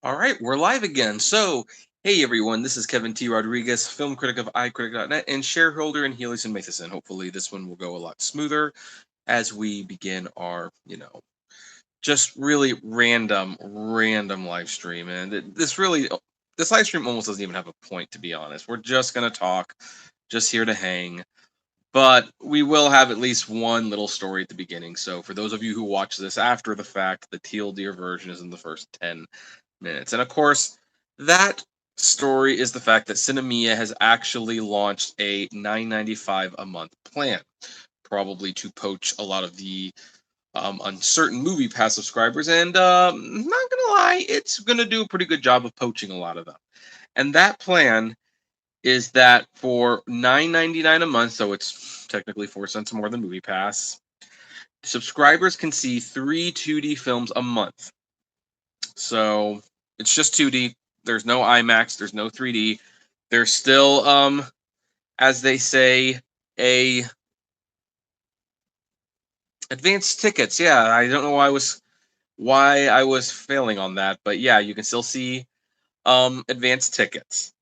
All right, we're live again. So, hey everyone, this is Kevin T. Rodriguez, film critic of iCritic.net and shareholder in Helios and Matheson. Hopefully, this one will go a lot smoother as we begin our, just really random live stream. And this live stream almost doesn't even have a point, to be honest. We're just gonna talk, just here to hang. But we will have at least one little story at the beginning. So, for those of you who watch this after the fact, the Teal Deer version is in the first 10 minutes. And of course, that story is the fact that Cinemia has actually launched a $9.95 a month plan, probably to poach a lot of the uncertain Movie Pass subscribers. And not gonna lie, it's gonna do a pretty good job of poaching a lot of them. And that plan is that for $9.99 a month, so it's technically 4 cents more than Movie Pass, subscribers can see 3 2D films a month. So it's just 2D. There's no IMAX. There's no 3D. There's still, as they say, a advanced tickets. Yeah, I don't know why I was failing on that, but yeah, you can still see advanced tickets.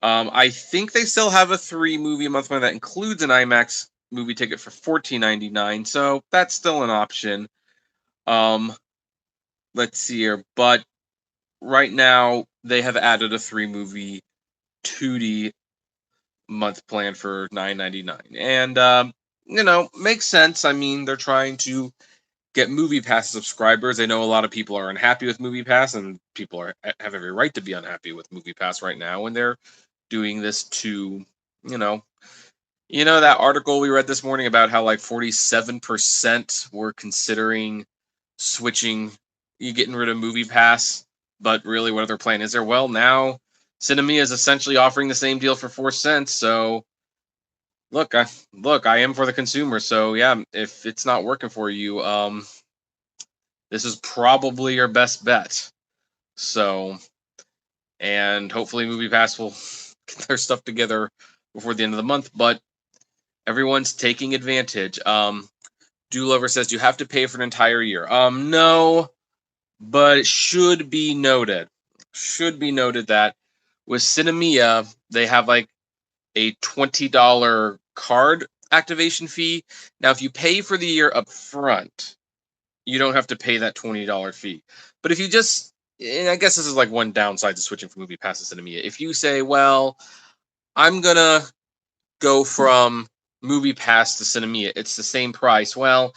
I think they still have a 3 movie a month plan that includes an IMAX movie ticket for $14.99, so that's still an option. Um, let's see here, but right now they have added a 3 movie 2D month plan for $9.99, and makes sense. I mean, they're trying to get Movie Pass subscribers. I know a lot of people are unhappy with Movie Pass, and people have every right to be unhappy with Movie Pass right now, and they're doing this to, you know, that article we read this morning about how like 47% were considering switching, you getting rid of Movie Pass, but really what other plan is there? Well, now Cinemia is essentially offering the same deal for 4 cents. So look, I am for the consumer. So yeah, if it's not working for you, this is probably your best bet. So, and hopefully Movie Pass will get their stuff together before the end of the month. But everyone's taking advantage. Do Lover says you have to pay for an entire year. No, but it should be noted that with Cinemia, they have like a $20 card activation fee. Now, if you pay for the year up front, you don't have to pay that $20 fee. But if you just, and I guess this is like one downside to switching from Movie Pass to Cinemia. If you say, well, I'm gonna go from Movie Pass to Cinemia, it's the same price. Well,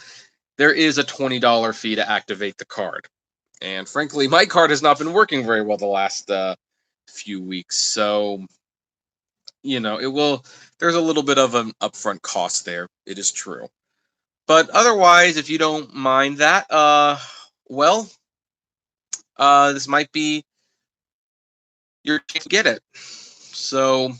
there is a $20 fee to activate the card. And frankly, my card has not been working very well the last few weeks. So, it will, there's a little bit of an upfront cost there. It is true. But otherwise, if you don't mind that, well, this might be your chance to get it. So,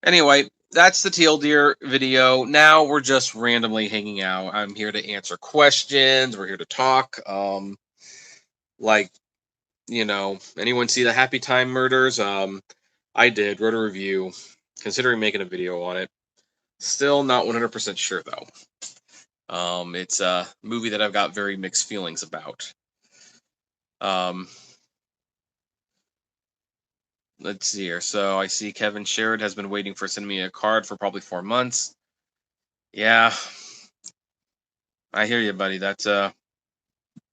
anyway, that's the Teal Deer video. Now we're just randomly hanging out. I'm here to answer questions. We're here to talk. Like, anyone see the Happytime murders? I did, wrote a review, considering making a video on it. Still not 100% sure though. It's a movie that I've got very mixed feelings about. Let's see here. So I see Kevin Sherrod has been waiting for sending me a card for probably 4 months. Yeah, I hear you, buddy. That's I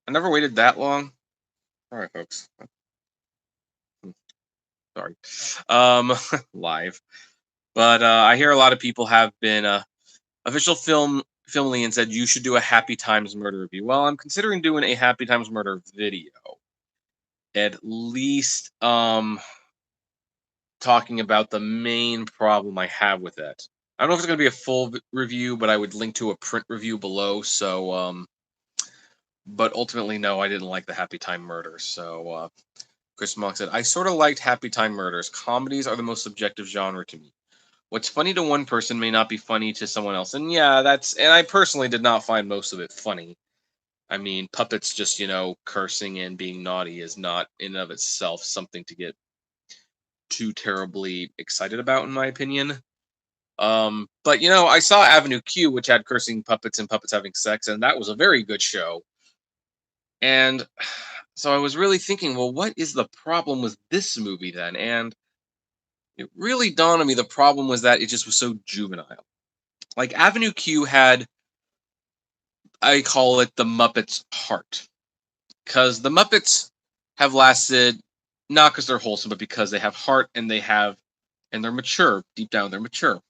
never waited that long. All right, folks. Sorry. Live. But I hear a lot of people have been official filmly and said you should do a Happy Times murder review. Well, I'm considering doing a Happy Times murder video. At least talking about the main problem I have with it. I don't know if it's going to be a full review, but I would link to a print review below. So, but ultimately, no, I didn't like the Happy Time murder. So, Chris Monk said, I sort of liked Happy Time murders. Comedies are the most subjective genre to me. What's funny to one person may not be funny to someone else. And yeah, and I personally did not find most of it funny. I mean, puppets just, cursing and being naughty is not in and of itself something to get too terribly excited about, in my opinion. But I saw Avenue Q, which had cursing puppets and puppets having sex, and that was a very good show. And So I was really thinking, well, what is the problem with this movie then? And it really dawned on me the problem was that it just was so juvenile. Like Avenue Q had, I call it the Muppets heart. Because the Muppets have lasted not because they're wholesome, but because they have heart and they're mature. Deep down, they're mature.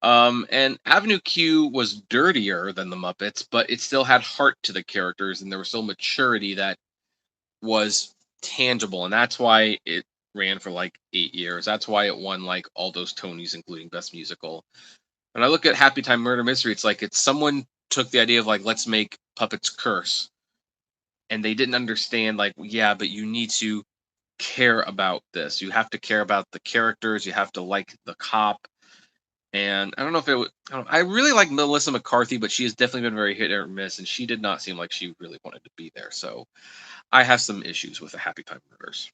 And Avenue Q was dirtier than the Muppets, but it still had heart to the characters, and there was still maturity that was tangible, and that's why it ran for like 8 years. That's why it won like all those Tonys, including Best Musical. When I look at Happytime Murder Mystery, it's like it's someone took the idea of like let's make puppets curse, and they didn't understand like yeah, but you need to care about this. You have to care about the characters. You have to like the cop. And I don't know if it was, I really like Melissa McCarthy, but she has definitely been very hit or miss, and she did not seem like she really wanted to be there. So I have some issues with the Happy Time Murders.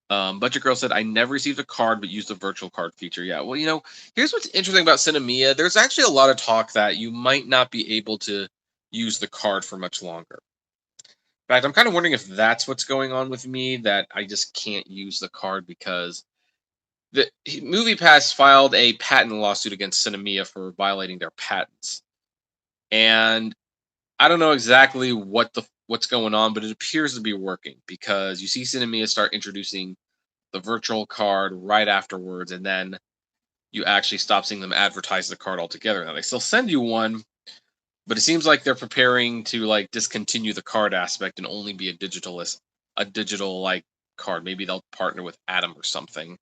Budget Girl said, I never received a card, but used the virtual card feature. Yeah, well, here's what's interesting about Cinemia. There's actually a lot of talk that you might not be able to use the card for much longer. In fact, I'm kind of wondering if that's what's going on with me, that I just can't use the card because the MoviePass filed a patent lawsuit against Sinemia for violating their patents, and I don't know exactly what's going on, but it appears to be working because you see Sinemia start introducing the virtual card right afterwards, and then you actually stop seeing them advertise the card altogether. Now they still send you one, but it seems like they're preparing to like discontinue the card aspect and only be a digital like card. Maybe they'll partner with Atom or something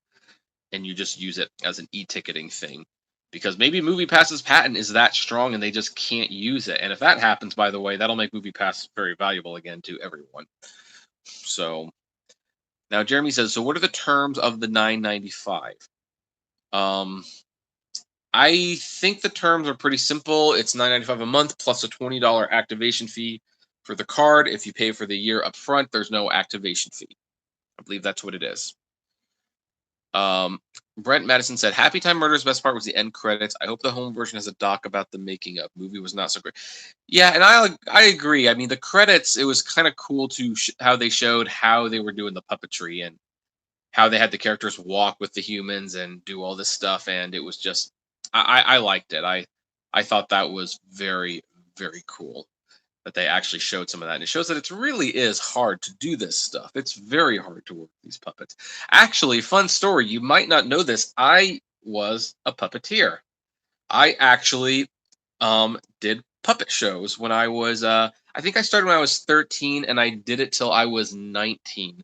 and you just use it as an e-ticketing thing. Because maybe MoviePass's patent is that strong and they just can't use it. And if that happens, by the way, that'll make MoviePass very valuable again to everyone. So now Jeremy says, so what are the terms of the 9.95? Um, I think the terms are pretty simple. It's 9.95 a month plus a $20 activation fee for the card. If you pay for the year up front, there's no activation fee. I believe that's what it is. Um, Brent Madison said, Happy Time Murder's best part was the end credits. I hope the home version has a doc about the making of. Movie was not so great. Yeah, and I agree. I mean, the credits, it was kind of cool to how they showed how they were doing the puppetry and how they had the characters walk with the humans and do all this stuff. And it was just, I liked it. I thought that was very, very cool that they actually showed some of that. And it shows that it really is hard to do this stuff. It's very hard to work these puppets. Actually, fun story. You might not know this. I was a puppeteer. I actually did puppet shows when I was, I think I started when I was 13 and I did it till I was 19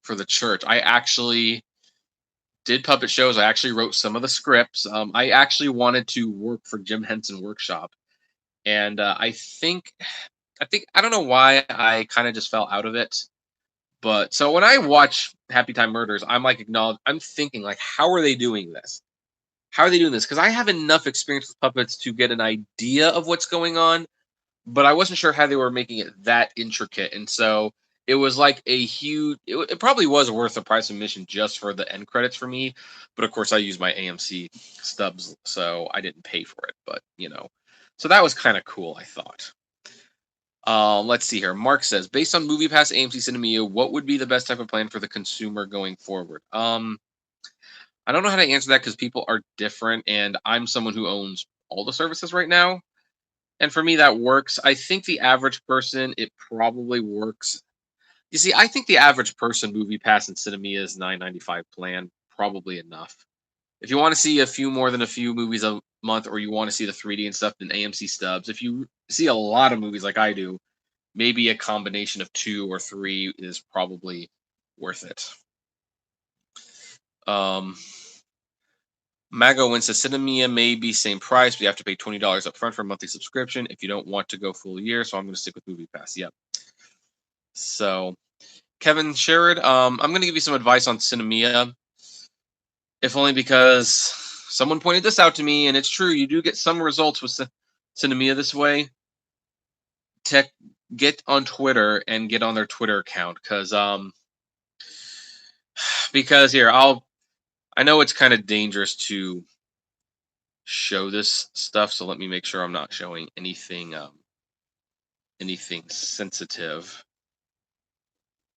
for the church. I actually did puppet shows. I actually wrote some of the scripts. I actually wanted to work for Jim Henson Workshop. And I don't know why I kind of just fell out of it. But so when I watch Happy Time Murders, I'm thinking like, how are they doing this? How are they doing this? Because I have enough experience with puppets to get an idea of what's going on, but I wasn't sure how they were making it that intricate. And so it was like it probably was worth the price of admission just for the end credits for me. But of course, I used my AMC stubs, so I didn't pay for it. But so that was kind of cool, I thought. Let's see here. Mark says, based on MoviePass, AMC, Cinemia, what would be the best type of plan for the consumer going forward? I don't know how to answer that because people are different, and I'm someone who owns all the services right now, and for me that works. I think the average person, it probably works. You see, I think the average person, MoviePass and Cinemia's 9.95 plan probably enough. If you want to see a few more than a few movies a month, or you want to see the 3D and stuff, then AMC stubs. If you see a lot of movies like I do, maybe a combination of 2 or 3 is probably worth it. Mago wins to Cinemia may be same price, but you have to pay $20 up front for a monthly subscription if you don't want to go full year. So I'm going to stick with MoviePass. Yep. So Kevin Sherrod, I'm going to give you some advice on Cinemia, if only because someone pointed this out to me, and it's true. You do get some results with Cinemia this way. Get on Twitter and get on their Twitter account because here I know it's kind of dangerous to show this stuff, so let me make sure I'm not showing anything sensitive.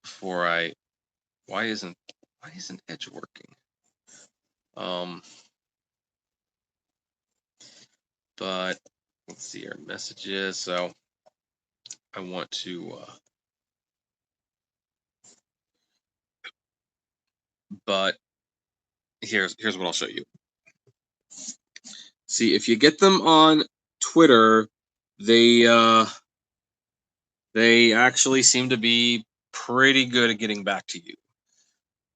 before I. Why isn't Edge working? But let's see our messages. So I want to. But here's what I'll show you. See, if you get them on Twitter, they actually seem to be pretty good at getting back to you.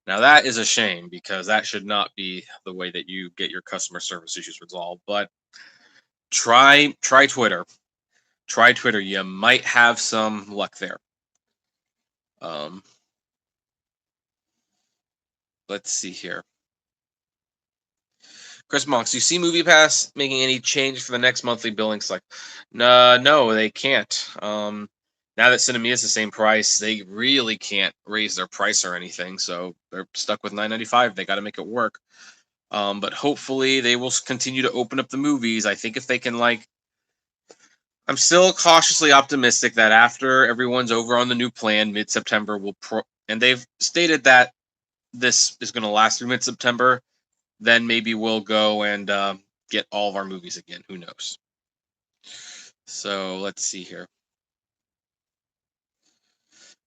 Now that is a shame because that should not be the way that you get your customer service issues resolved. But try Twitter. Try Twitter. You might have some luck there. Let's see here. Chris Monks, do you see MoviePass making any change for the next monthly billing cycle? No, they can't. Now that Cinemia is the same price, they really can't raise their price or anything, so they're stuck with $9.95. They got to make it work. But hopefully they will continue to open up the movies. I think if they can, I'm still cautiously optimistic that after everyone's over on the new plan, mid-September and they've stated that this is going to last through mid-September. Then maybe we'll go and get all of our movies again. Who knows? So let's see here.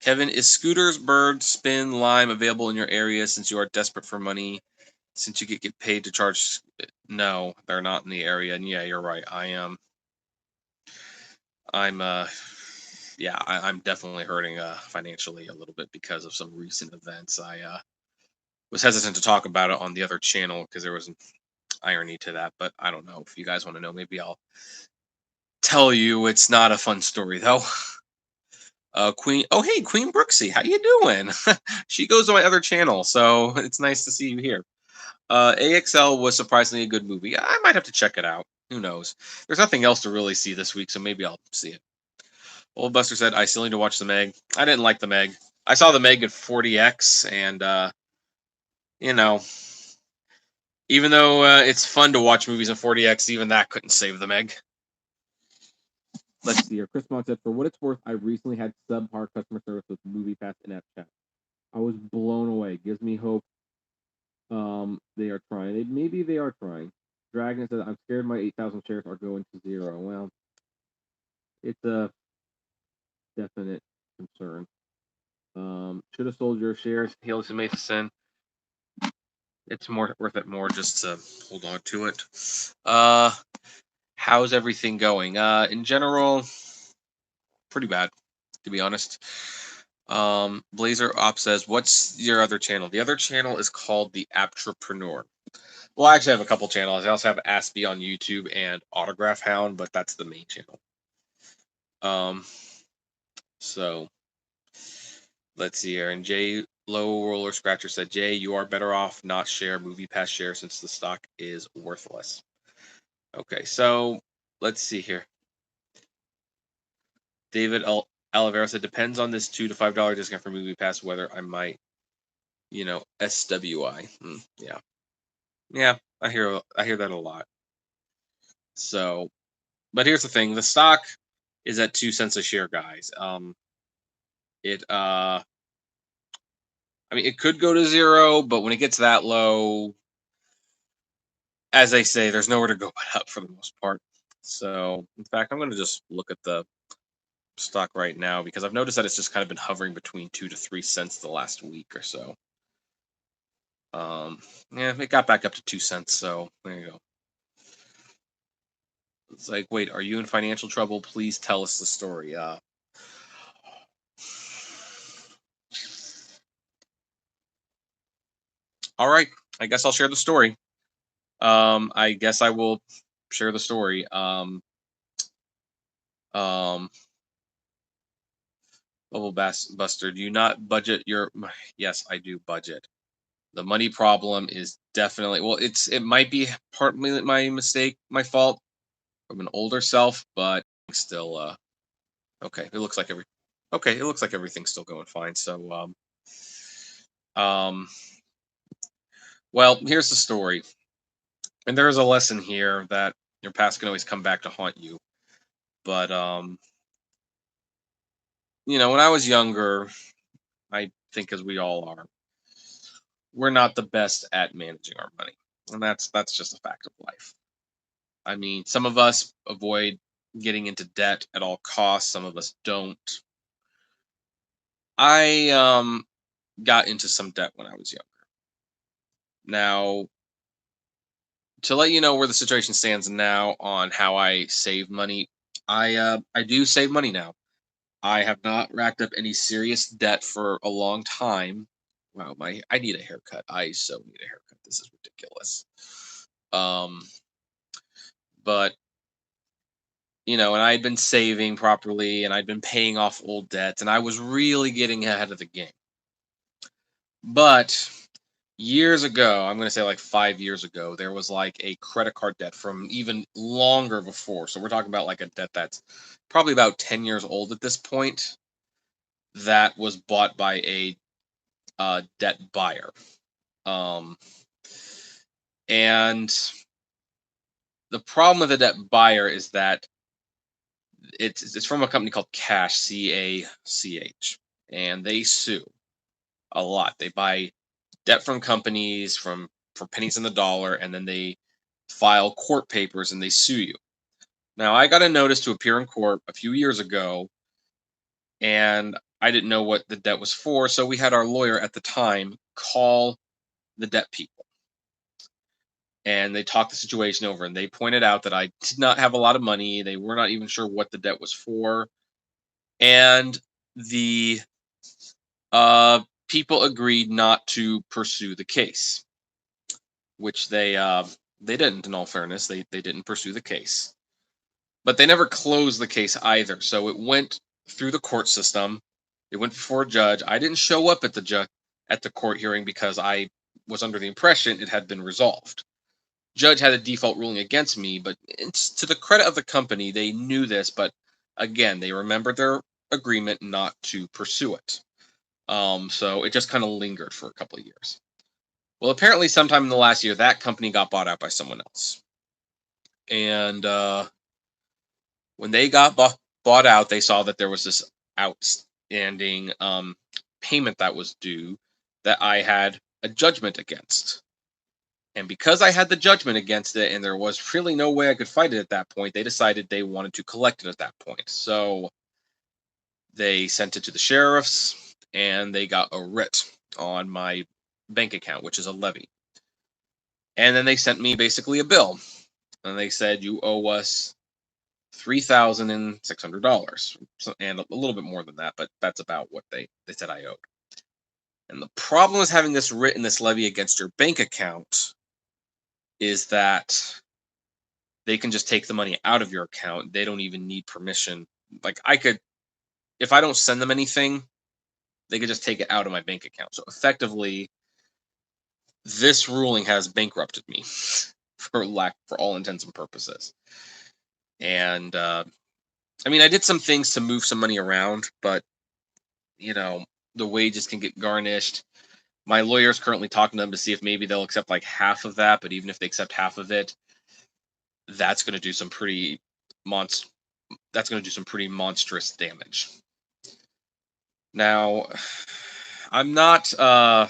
Kevin, is Scooter's Bird Spin Lime available in your area since you are desperate for money? Since you get paid to charge? No, they're not in the area. And yeah, you're right. I'm definitely hurting financially a little bit because of some recent events. I was hesitant to talk about it on the other channel because there was an irony to that, but I don't know if you guys want to know. Maybe I'll tell you. It's not a fun story though. Queen. Oh, hey, Queen Brooksy, how you doing? She goes to my other channel, so it's nice to see you here. AXL was surprisingly a good movie. I might have to check it out. Who knows? There's nothing else to really see this week, so maybe I'll see it. Old Buster said, I still need to watch The Meg. I didn't like The Meg. I saw The Meg at 40X, and, you know, even though it's fun to watch movies in 40X, even that couldn't save The Meg. Let's see here. Chris Mont said, for what it's worth, I recently had subpar customer service with MoviePass and Appchat. I was blown away. Gives me hope. They are trying. Maybe they are trying. Dragon says, I'm scared my 8,000 shares are going to zero. Well, it's a definite concern. Should have sold your shares. Helix and Matheson. It's more worth it more just to hold on to it. How's everything going? In general, pretty bad, to be honest. Blazer Op says, what's your other channel? The other channel is called the Apptrepreneur. Well, I actually have a couple channels. I also have Aspie on YouTube and Autograph Hound, but that's the main channel. So let's see here. And Jay Low Roller Scratcher said, Jay, you are better off not share MoviePass share since the stock is worthless. Okay, so let's see here. David Oliveira said, depends on this $2 to $5 discount for MoviePass whether I might, SWI. Yeah, I hear that a lot. So, but here's the thing: the stock is at 2 cents a share, guys. It could go to zero, but when it gets that low, as they say, there's nowhere to go but up for the most part. So, in fact, I'm going to just look at the stock right now because I've noticed that it's just kind of been hovering between 2 to 3 cents the last week or so. It got back up to 2 cents, so there you go. It's like, wait, are you in financial trouble? Please tell us the story. All right, I guess I'll share the story. I guess I will share the story. Bubble Buster, do you not budget your? Yes, I do budget. The money problem is definitely it might be partly my mistake, my fault from an older self, but still, okay. It looks like everything's still going fine. So, well, here's the story, and there is a lesson here that your past can always come back to haunt you. But when I was younger, I think, as we all are, we're not the best at managing our money, and that's just a fact of life. I mean, some of us avoid getting into debt at all costs. Some of us don't. I got into some debt when I was young. Now, to let you know where the situation stands now on how I save money, I do save money now. I have not racked up any serious debt for a long time. Wow, my I need a haircut. I so need a haircut. This is ridiculous. Um, but and I had been saving properly and I'd been paying off old debts and I was really getting ahead of the game. But years ago, I'm going to say like 5 years ago, there was like a credit card debt from even longer before. So we're talking about like a debt that's probably about 10 years old at this point, that was bought by a debt buyer. Um, and the problem with the debt buyer is that it's from a company called Cash, CACH, and they sue a lot. They buy debt from companies for pennies in the dollar, and then they file court papers and they sue you. Now, I got a notice to appear in court a few years ago, and I didn't know what the debt was for, so we had our lawyer at the time call the debt people. And they talked the situation over, and they pointed out that I did not have a lot of money. They were not even sure what the debt was for. And the people agreed not to pursue the case, which they didn't. In all fairness, they didn't pursue the case, but they never closed the case either. So it went through the court system. It went before a judge. I didn't show up at the court hearing because I was under the impression it had been resolved. Judge had a default ruling against me, but it's to the credit of the company, they knew this, but again, they remembered their agreement not to pursue it. So it just kind of lingered for a couple of years. Well, apparently, sometime in the last year, that company got bought out by someone else. And when they got bought out, they saw that there was this outstanding payment that was due that I had a judgment against. And because I had the judgment against it and there was really no way I could fight it at that point, they decided they wanted to collect it at that point. So they sent it to the sheriffs and they got a writ on my bank account, which is a levy. And then they sent me basically a bill. And they said, you owe us $3,600. And a little bit more than that, but that's about what they said I owed. And the problem with having this writ and this levy against your bank account is that they can just take the money out of your account. They don't even need permission. Like, if I don't send them anything, they could just take it out of my bank account. So effectively, this ruling has bankrupted me for all intents and purposes. And I mean, I did some things to move some money around, but the wages can get garnished. My lawyer's currently talking to them to see if maybe they'll accept like half of that, but even if they accept half of it, that's going to do some pretty monstrous damage. Now, I'm not I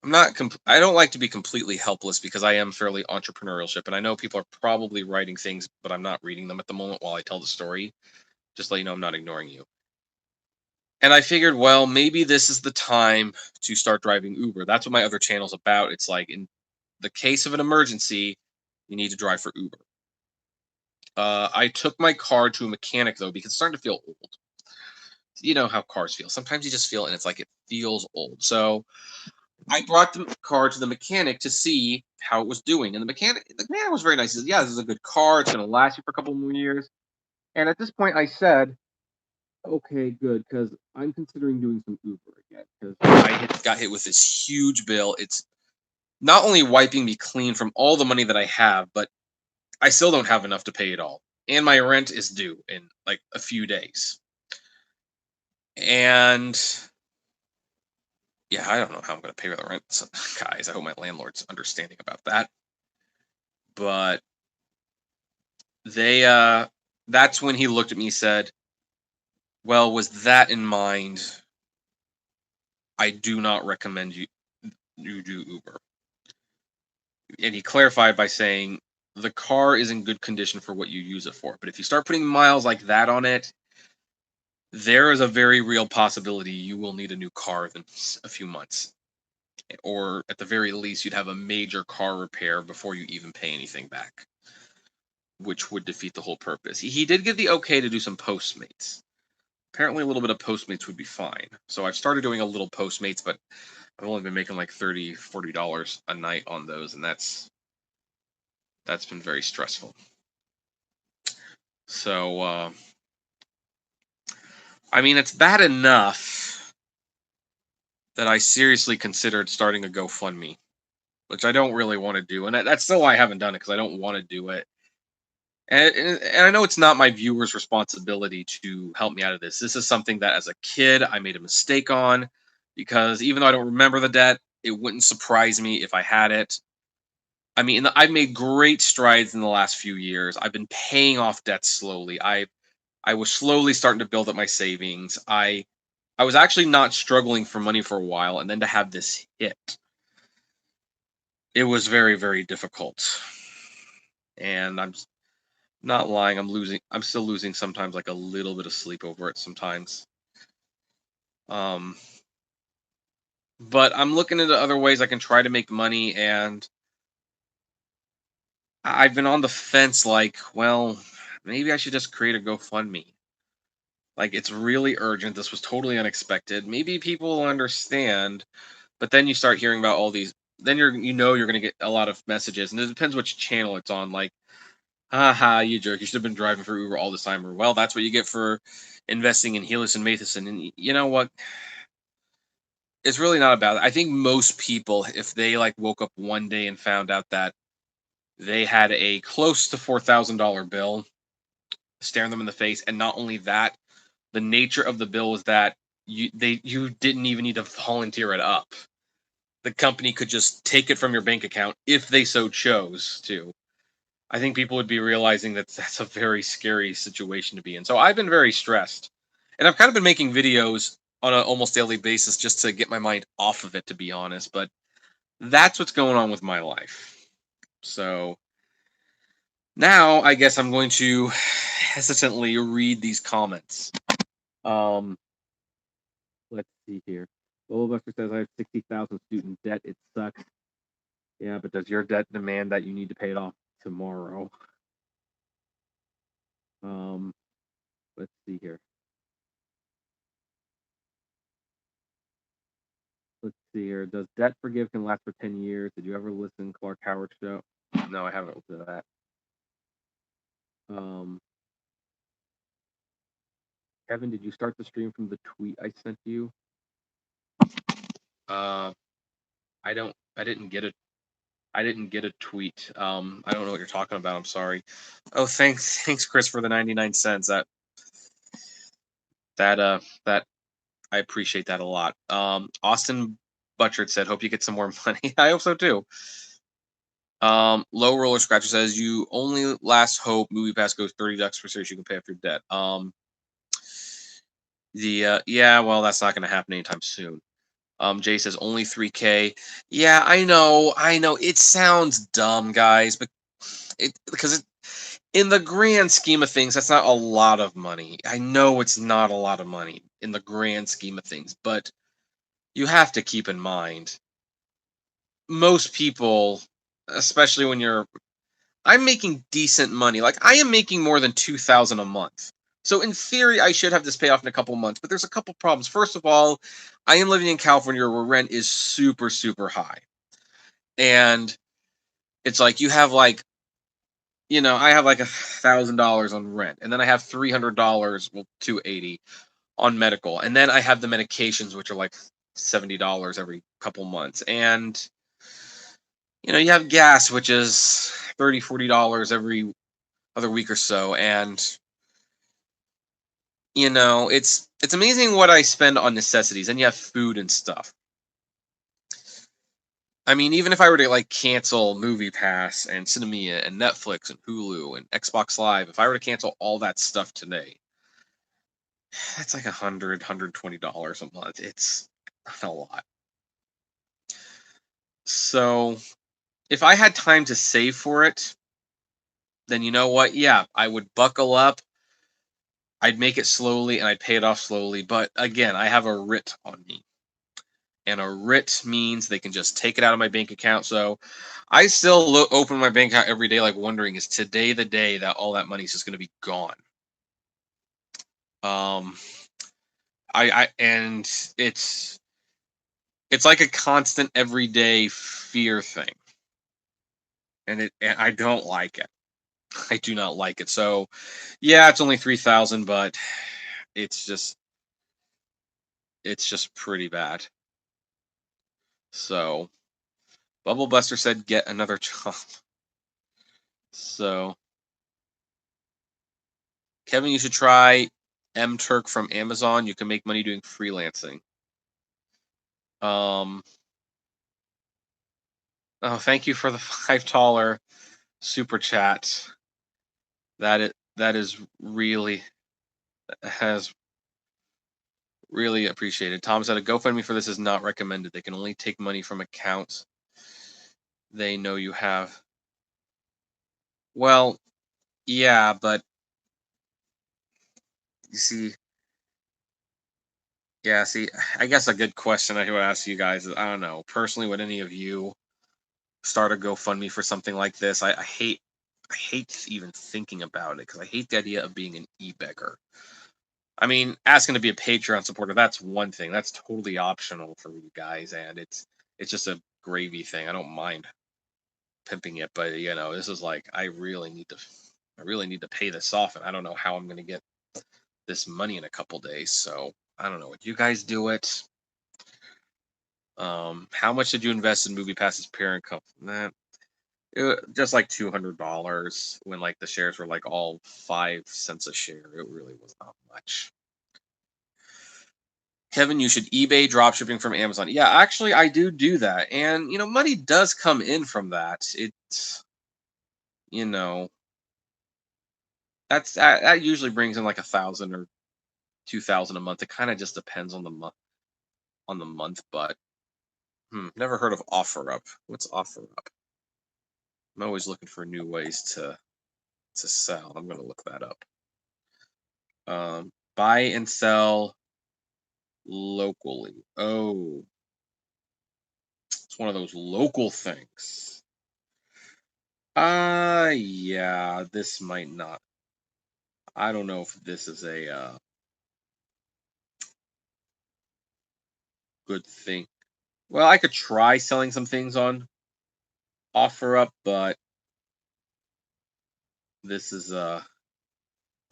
don't like to be completely helpless because I am fairly entrepreneurship, and I know people are probably writing things, but I'm not reading them at the moment while I tell the story. Just let you know I'm not ignoring you. And I figured, well, maybe this is the time to start driving Uber. That's what my other channel's about. It's like, in the case of an emergency, you need to drive for Uber. I took my car to a mechanic, though, because it's starting to feel old. You know how cars feel. Sometimes you just feel, and it's like it feels old. So I brought the car to the mechanic to see how it was doing. And the mechanic was very nice. He says, yeah, this is a good car. It's going to last you for a couple more years. And at this point, I said, okay, good, because I'm considering doing some Uber again, because I got hit with this huge bill. It's not only wiping me clean from all the money that I have, but I still don't have enough to pay it all. And my rent is due in like a few days. And yeah, I don't know how I'm going to pay for the rent. So, guys, I hope my landlord's understanding about that. But that's when he looked at me and said, well, with that in mind, I do not recommend you do Uber. And he clarified by saying the car is in good condition for what you use it for. But if you start putting miles like that on it, there is a very real possibility you will need a new car in a few months. Or at the very least, you'd have a major car repair before you even pay anything back, which would defeat the whole purpose. He did give the okay to do some Postmates. Apparently, a little bit of Postmates would be fine. So I've started doing a little Postmates, but I've only been making like $30, $40 a night on those, and that's been very stressful. So, I mean, it's bad enough that I seriously considered starting a GoFundMe, which I don't really want to do. And that's still why I haven't done it, because I don't want to do it. And I know it's not my viewers' responsibility to help me out of this. This is something that as a kid I made a mistake on, because even though I don't remember the debt, it wouldn't surprise me if I had it. I mean, I've made great strides in the last few years. I've been paying off debt slowly. I was slowly starting to build up my savings. I was actually not struggling for money for a while, and then to have this hit, it was very, very difficult. And I'm not lying, I'm still losing sometimes, like a little bit of sleep over it sometimes. Um, but I'm looking into other ways I can try to make money, and I've been on the fence like, well, maybe I should just create a GoFundMe. Like, it's really urgent. This was totally unexpected. Maybe people will understand, but then you start hearing about all these. Then you're gonna get a lot of messages, and it depends which channel it's on. Like, haha, you jerk! You should have been driving for Uber all this time, or well, that's what you get for investing in Helix and Matheson. And you know what? It's really not about it. I think most people, if they like woke up one day and found out that they had a close to $4,000 bill staring them in the face, and not only that, the nature of the bill was that you didn't even need to volunteer it up. The company could just take it from your bank account if they so chose to. I think people would be realizing that that's a very scary situation to be in. So I've been very stressed, and I've kind of been making videos on an almost daily basis just to get my mind off of it, to be honest. But that's what's going on with my life. So now I guess I'm going to hesitantly read these comments. Um, let's see here. Buster says I have 60,000 student debt. It sucks. Yeah, but does your debt demand that you need to pay it off tomorrow? Let's see here. Let's see here. Does debt forgive can last for 10 years? Did you ever listen to Clark Howard show? No, I haven't listened to that. Kevin, did you start the stream from the tweet I sent you? I didn't get a tweet. I don't know what you're talking about. I'm sorry. Oh, thanks, Chris, for the 99 cents. That I appreciate that a lot. Austin Butchert said, "Hope you get some more money." I hope so too. Low Roller Scratcher says, "You only last hope Movie Pass goes $30 for series you can pay off your debt." Yeah, well, that's not going to happen anytime soon. Jay says only 3K. Yeah, I know. It sounds dumb, guys, but in the grand scheme of things, that's not a lot of money. I know it's not a lot of money in the grand scheme of things, but you have to keep in mind most people, especially when I'm making decent money. Like, I am making more than $2,000 a month. So in theory, I should have this pay off in a couple months, but there's a couple problems. First of all, I am living in California where rent is super, super high. And it's like you have like, I have like $1,000 on rent, and then I have $300, well, $280 on medical. And then I have the medications, which are like $70 every couple months. And you have gas, which is $30, $40 every other week or so. And it's amazing what I spend on necessities. And you have food and stuff. I mean, even if I were to like cancel Movie Pass and Cinemia and Netflix and Hulu and Xbox Live, if I were to cancel all that stuff today, that's like $120 a month. a lot. So if I had time to save for it, then you know what? Yeah, I would buckle up. I'd make it slowly and I'd pay it off slowly. But again, I have a writ on me. And a writ means they can just take it out of my bank account. So I still open my bank account every day, like wondering, is today the day that all that money is just going to be gone? Um, and it's like a constant everyday fear thing, and I don't like it. I do not like it. So yeah, it's only 3,000, but it's just pretty bad. So Bubble Buster said, get another job. So Kevin, you should try M Turk from Amazon. You can make money doing freelancing. Oh, thank you for the $5 super chat. That is really has really appreciated. Tom said a GoFundMe for this is not recommended. They can only take money from accounts they know you have. Well, yeah, but you see, yeah, see, I guess a good question I would ask you guys is, I don't know, personally, would any of you start a GoFundMe for something like this? I hate even thinking about it because I hate the idea of being an e-beggar. I mean, asking to be a Patreon supporter, that's one thing. That's totally optional for you guys, and it's just a gravy thing. I don't mind pimping it, but you know, this is like I really need to pay this off, and I don't know how I'm gonna get this money in a couple days. So I don't know. Would you guys do it? How much did you invest in Movie Pass's parent company? Just like $200 when like the shares were like all 5 cents a share. It really was not much. Kevin, you should eBay dropshipping from Amazon. Yeah, actually, I do that, and you know, money does come in from that. It's you know that usually brings in like 1,000 or 2,000 a month. It kind of just depends on the month, but never heard of OfferUp. What's OfferUp? I'm always looking for new ways to sell. I'm gonna look that up. Buy and sell locally. Oh, it's one of those local things. Yeah, this might not. I don't know if this is a good thing. Well, I could try selling some things on OfferUp, but this is the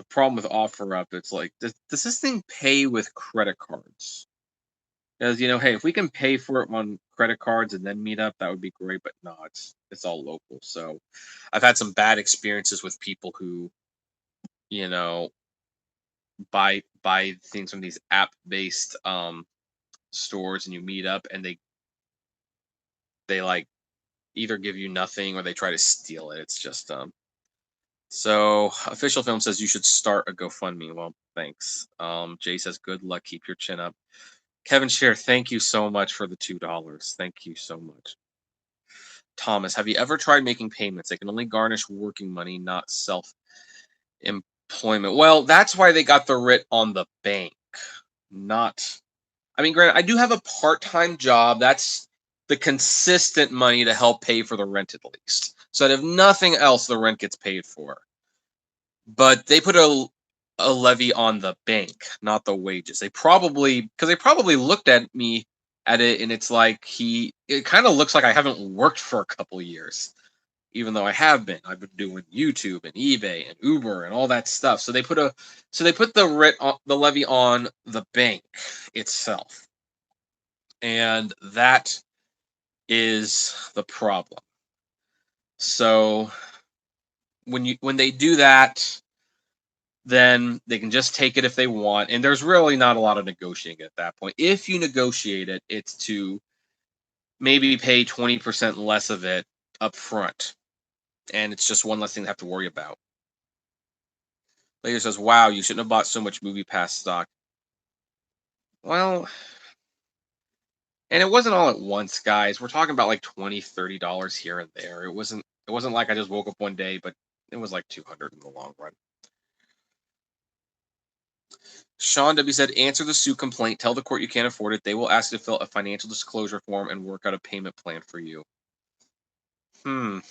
problem with OfferUp. It's like, does this thing pay with credit cards? Because you know, hey, if we can pay for it on credit cards and then meet up, that would be great. But no, it's all local. So I've had some bad experiences with people who, you know, buy things from these app based stores, and you meet up and they like either give you nothing or they try to steal it. It's just so official film says you should start a GoFundMe. Well, thanks. Jay says good luck, keep your chin up. Kevin Share, thank you so much for the $2. Thank you so much. Thomas, have you ever tried making payments? They can only garnish working money, not self employment. Well, that's why they got the writ on the bank. Not, I mean, granted, I do have a part time job. That's the consistent money to help pay for the rent at least. So that if nothing else, the rent gets paid for. But they put a levy on the bank, not the wages. Because they probably looked at me at it, and it's like it kind of looks like I haven't worked for a couple of years, even though I have been. I've been doing YouTube and eBay and Uber and all that stuff. So they put the levy on the bank itself, and that is the problem. So when they do that, then they can just take it if they want. And there's really not a lot of negotiating at that point. If you negotiate it, it's to maybe pay 20% less of it up front. And it's just one less thing to have to worry about. Later says, wow, you shouldn't have bought so much Movie Pass stock. Well, And it wasn't all at once, guys. We're talking about like $20, $30 here and there. It wasn't like I just woke up one day, but it was like 200 in the long run. Sean W said, answer the suit complaint. Tell the court you can't afford it. They will ask you to fill a financial disclosure form and work out a payment plan for you. Well,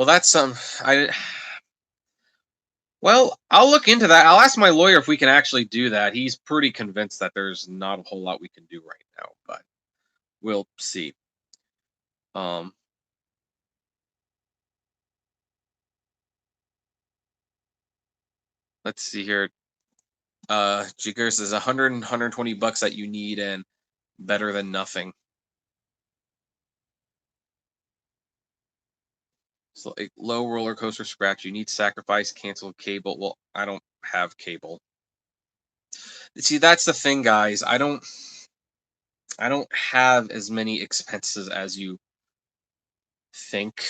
that's some. Well, I'll look into that. I'll ask my lawyer if we can actually do that. He's pretty convinced that there's not a whole lot we can do right now, but we'll see. Let's see here. Jigger says 100 and 120 bucks that you need and better than nothing. So like low roller coaster scratch. You need sacrifice, cancel cable. Well, I don't have cable. See, that's the thing, guys. I don't have as many expenses as you think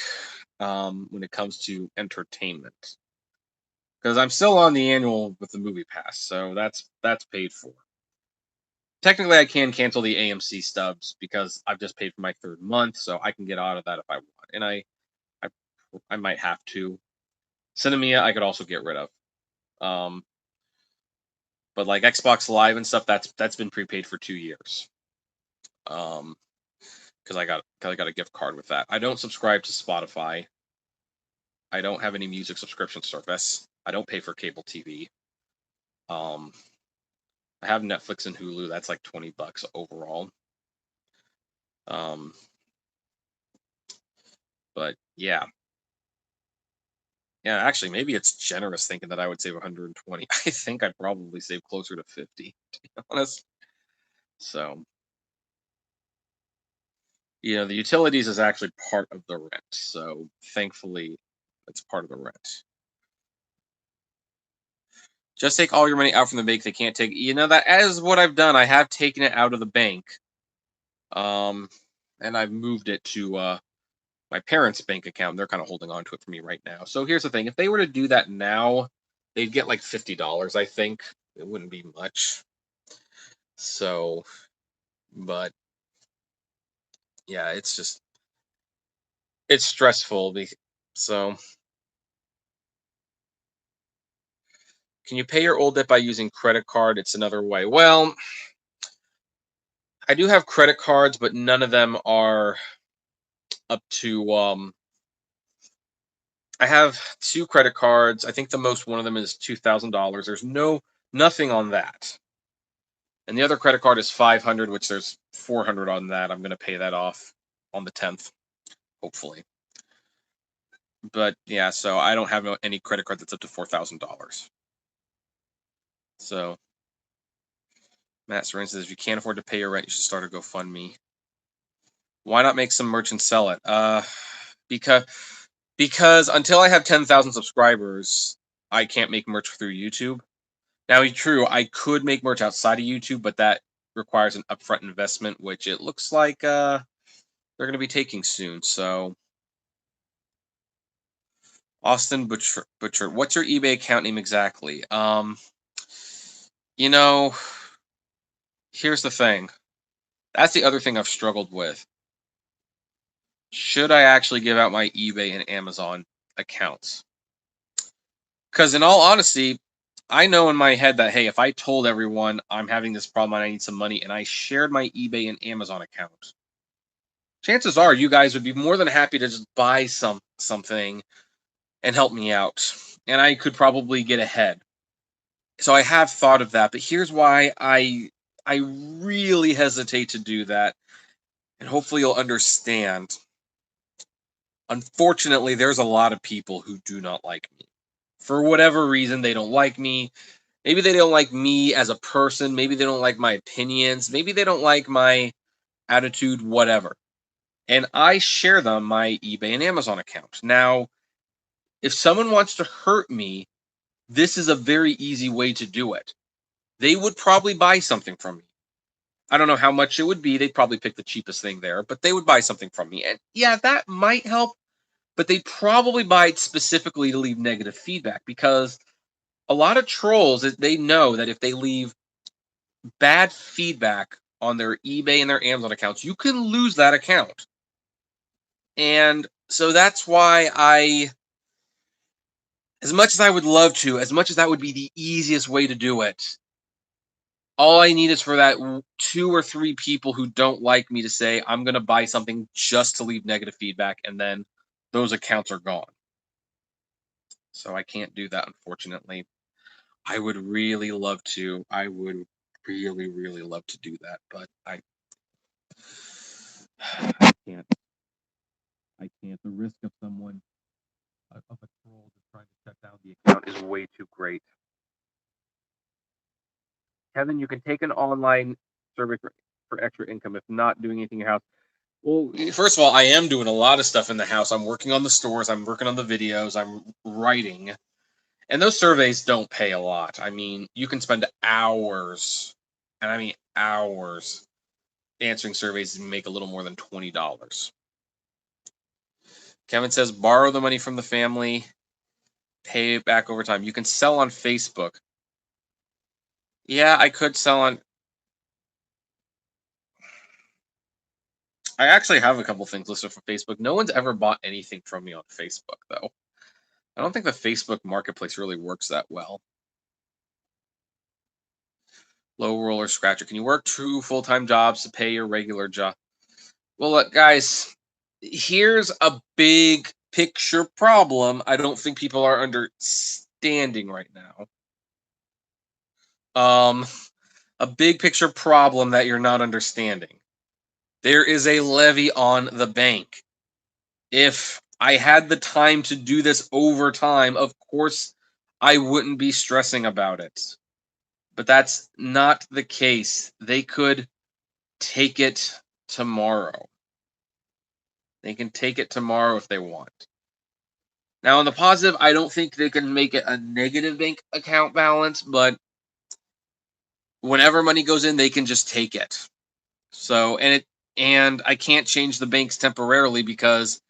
when it comes to entertainment. Because I'm still on the annual with the movie pass, so that's paid for. Technically, I can cancel the AMC stubs because I've just paid for my 3rd month, so I can get out of that if I want, and I might have to. Cinemia, I could also get rid of. But like Xbox Live and stuff, that's been prepaid for 2 years. Because I got a gift card with that. I don't subscribe to Spotify. I don't have any music subscription service. I don't pay for cable TV. I have Netflix and Hulu. That's like $20 overall. But yeah. Yeah, actually, maybe it's generous thinking that I would save 120. I think I'd probably save closer to 50, to be honest. So, the utilities is actually part of the rent. So, thankfully, it's part of the rent. Just take all your money out from the bank. They can't take, that is what I've done. I have taken it out of the bank. And I've moved it to my parents' bank account. They're kind of holding on to it for me right now. So here's the thing. If they were to do that now, they'd get like $50, I think. It wouldn't be much. So, but yeah, it's stressful. So, can you pay your old debt by using credit card? It's another way. Well, I do have credit cards, but none of them are up to I have 2 credit cards. I think the most one of them is $2,000. There's nothing on that. And the other credit card is 500, which there's 400 on that. I'm going to pay that off on the 10th, hopefully. But yeah, so I don't have any credit card that's up to $4,000. So Matt Soren says, if you can't afford to pay your rent, you should start a GoFundMe. Why not make some merch and sell it? Because until I have 10,000 subscribers, I can't make merch through YouTube. Now, true, I could make merch outside of YouTube, but that requires an upfront investment, which it looks like they're going to be taking soon. So, Austin Butcher, what's your eBay account name exactly? Here's the thing. That's the other thing I've struggled with. Should I actually give out my eBay and Amazon accounts? Because in all honesty, I know in my head that, hey, if I told everyone I'm having this problem and I need some money and I shared my eBay and Amazon account, chances are you guys would be more than happy to just buy something and help me out. And I could probably get ahead. So I have thought of that, but here's why I really hesitate to do that. And hopefully you'll understand. Unfortunately, there's a lot of people who do not like me. For whatever reason, they don't like me. Maybe they don't like me as a person. Maybe they don't like my opinions. Maybe they don't like my attitude, whatever. And I share them my eBay and Amazon account. Now, if someone wants to hurt me, this is a very easy way to do it. They would probably buy something from me. I don't know how much it would be. They'd probably pick the cheapest thing there, but they would buy something from me. And yeah, that might help, but they'd probably buy it specifically to leave negative feedback, because a lot of trolls, they know that if they leave bad feedback on their eBay and their Amazon accounts, you can lose that account. And so that's why as much as I would love to, as much as that would be the easiest way to do it, all I need is for that 2 or 3 people who don't like me to say, I'm going to buy something just to leave negative feedback, and then those accounts are gone. So I can't do that, unfortunately. I would really love to. I would really, really love to do that, but I can't. I can't. The risk of someone, of a troll just trying to shut down the account is way too great. Kevin, you can take an online service for extra income if not doing anything in your house. Well, first of all, I am doing a lot of stuff in the house. I'm working on the stores. I'm working on the videos. I'm writing. And those surveys don't pay a lot. I mean, you can spend hours, and I mean hours, answering surveys and make a little more than $20. Kevin says, borrow the money from the family, pay it back over time. You can sell on Facebook. Yeah, I could sell on... I actually have a couple things listed for Facebook. No one's ever bought anything from me on Facebook, though. I don't think the Facebook marketplace really works that well. Low roller scratcher. Can you work 2 full-time jobs to pay your regular job? Well, look, guys, here's a big picture problem I don't think people are understanding right now. A big picture problem that you're not understanding. There is a levy on the bank. If I had the time to do this over time, of course, I wouldn't be stressing about it. But that's not the case. They could take it tomorrow. They can take it tomorrow if they want. Now, on the positive, I don't think they can make it a negative bank account balance, but whenever money goes in, they can just take it. So, and I can't change the banks temporarily because,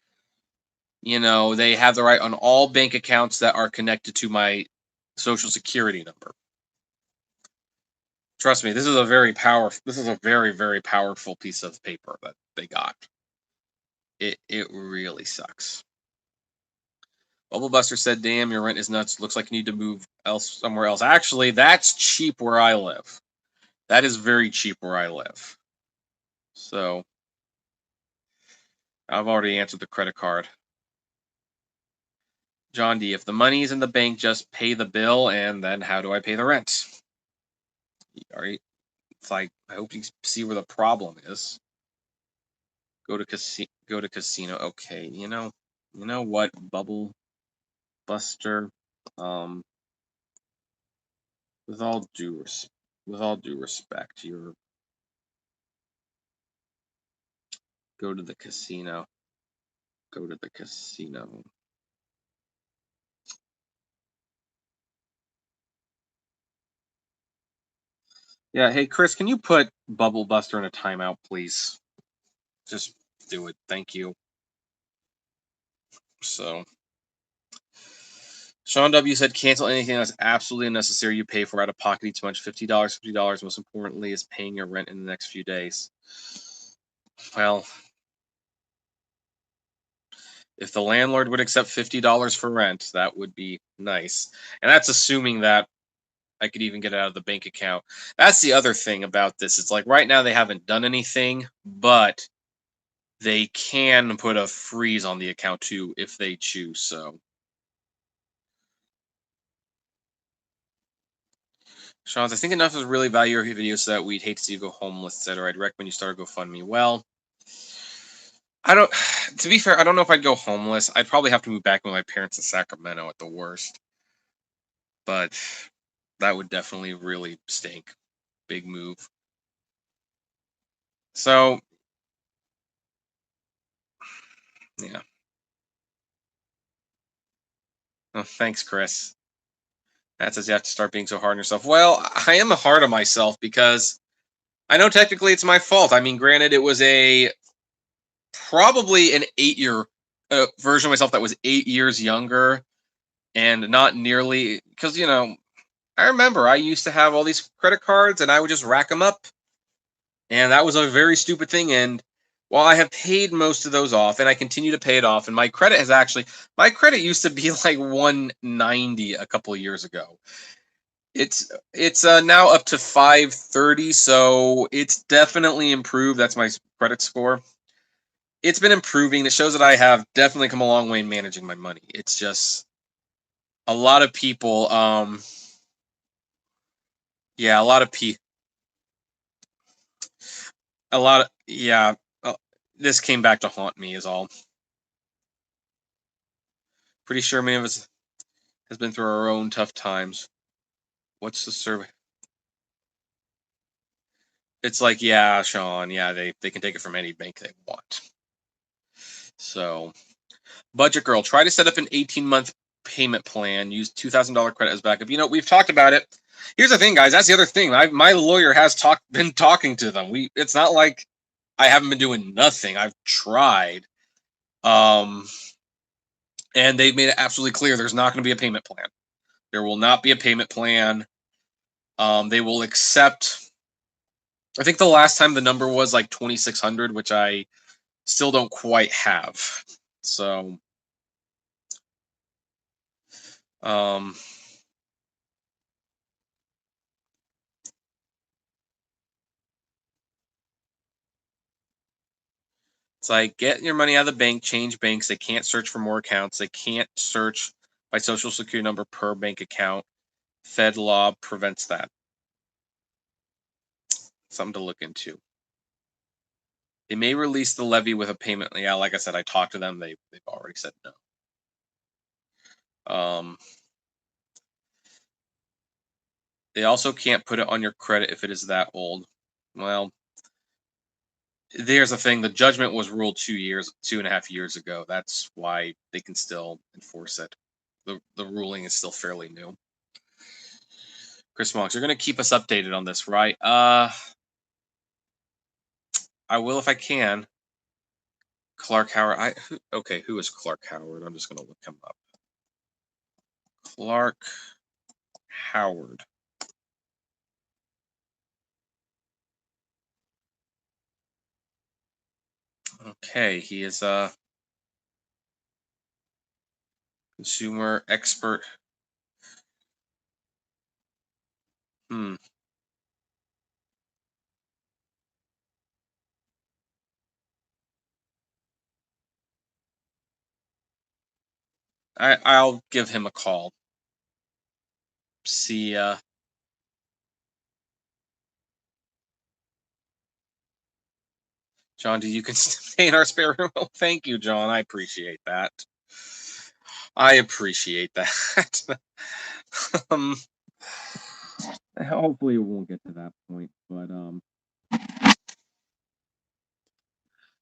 they have the right on all bank accounts that are connected to my social security number. Trust me, this is a very, very powerful piece of paper that they got. It really sucks. Bubble Buster said, damn, your rent is nuts. Looks like you need to move somewhere else. Actually, that's cheap where I live. That is very cheap where I live. So, I've already answered the credit card. John D, if the money is in the bank, just pay the bill, and then how do I pay the rent? All right. It's like, I hope you see where the problem is. Go to casino. Okay, you know what, Bubble Buster? With all due respect, go to the casino. Go to the casino. Yeah, hey Chris, can you put Bubble Buster in a timeout, please? Just do it. Thank you. So, Sean W said, cancel anything that's absolutely unnecessary you pay for out of pocket each month. $50. Most importantly is paying your rent in the next few days. Well, if the landlord would accept $50 for rent, that would be nice. And that's assuming that I could even get it out of the bank account. That's the other thing about this. It's like right now they haven't done anything, but they can put a freeze on the account too if they choose so. Sean, I think enough is really value your videos so that we'd hate to see you go homeless, etc. I'd recommend you start a GoFundMe. Well, to be fair, I don't know if I'd go homeless. I'd probably have to move back with my parents in Sacramento at the worst. But that would definitely really stink. Big move. So, yeah. Oh, thanks, Chris. That says you have to start being so hard on yourself. Well, I am hard on myself because I know technically it's my fault. I mean, granted, it was probably an 8-year version of myself that was 8 years younger and not nearly, because, I remember I used to have all these credit cards and I would just rack them up And that was a very stupid thing. And while I have paid most of those off and I continue to pay it off, and my credit has actually, my credit used to be like 190 a couple of years ago. It's now up to 530, so it's definitely improved. That's my credit score. It's been improving. It shows that I have definitely come a long way in managing my money. It's just a lot of people, yeah, a lot of people, a lot of, yeah, this came back to haunt me is all. Pretty sure many of us has been through our own tough times. What's the survey? It's like, yeah, Sean, yeah, they can take it from any bank they want. So, Budget Girl, try to set up an 18-month payment plan. Use $2,000 credit as backup. You know, we've talked about it. Here's the thing, guys. That's the other thing. My lawyer has been talking to them. It's not like I haven't been doing nothing. I've tried. And they've made it absolutely clear there's not going to be a payment plan. There will not be a payment plan. They will accept. I think the last time the number was like 2,600, which I still don't quite have. So, it's like get your money out of the bank, change banks. They can't search for more accounts. They can't search by social security number per bank account. Fed law prevents that. Something to look into. They may release the levy with a payment. Yeah, like I said, I talked to them. They've already said no. They also can't put it on your credit if it is that old. Well, there's the thing. The judgment was ruled 2.5 years ago. That's why they can still enforce it. The ruling is still fairly new. Chris Monks, you're going to keep us updated on this, right? I will if I can. Clark Howard. Okay, who is Clark Howard? I'm just going to look him up. Clark Howard. Okay, he is a consumer expert. I'll give him a call. See, John, do you can stay in our spare room? Oh, thank you, John. I appreciate that. I appreciate that. um, hopefully, it won't get to that point, but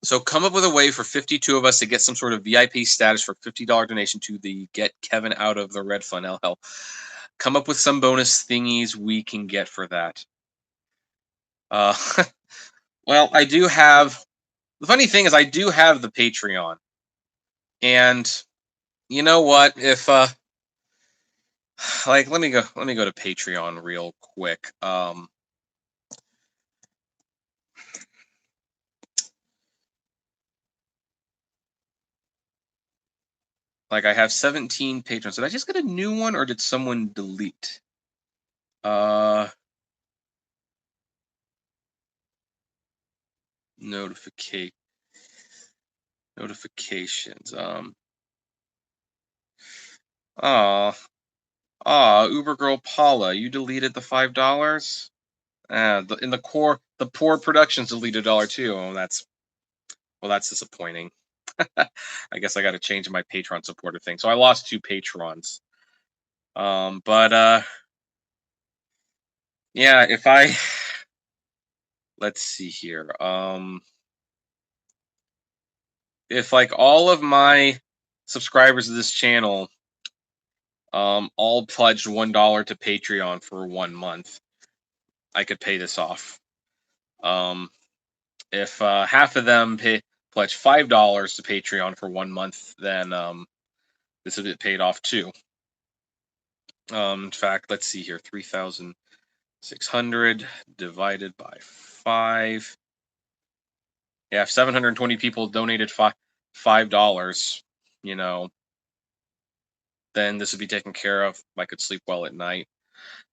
So come up with a way for 52 of us to get some sort of VIP status for $50 donation to the Get Kevin Out of the Red Fund. Hell, come up with some bonus thingies we can get for that. Well, I do have. The funny thing is, I do have the Patreon, and you know what? If like, let me go to Patreon real quick. Like I have 17 patrons. Did I just get a new one or did someone delete? Notifications. Uber girl Paula, you deleted the $5? In the poor productions deleted $1 too. Oh, that's disappointing. I guess I got to change my Patreon supporter thing. So I lost 2 patrons. But yeah, if I let's see here. If like all of my subscribers to this channel all pledged $1 to Patreon for 1 month, I could pay this off. If half of them pledge $5 to Patreon for 1 month, then this will get paid off too. In fact, let's see here, 3,000 600 divided by 5. Yeah, if 720 people donated $5, you know, then this would be taken care of. I could sleep well at night.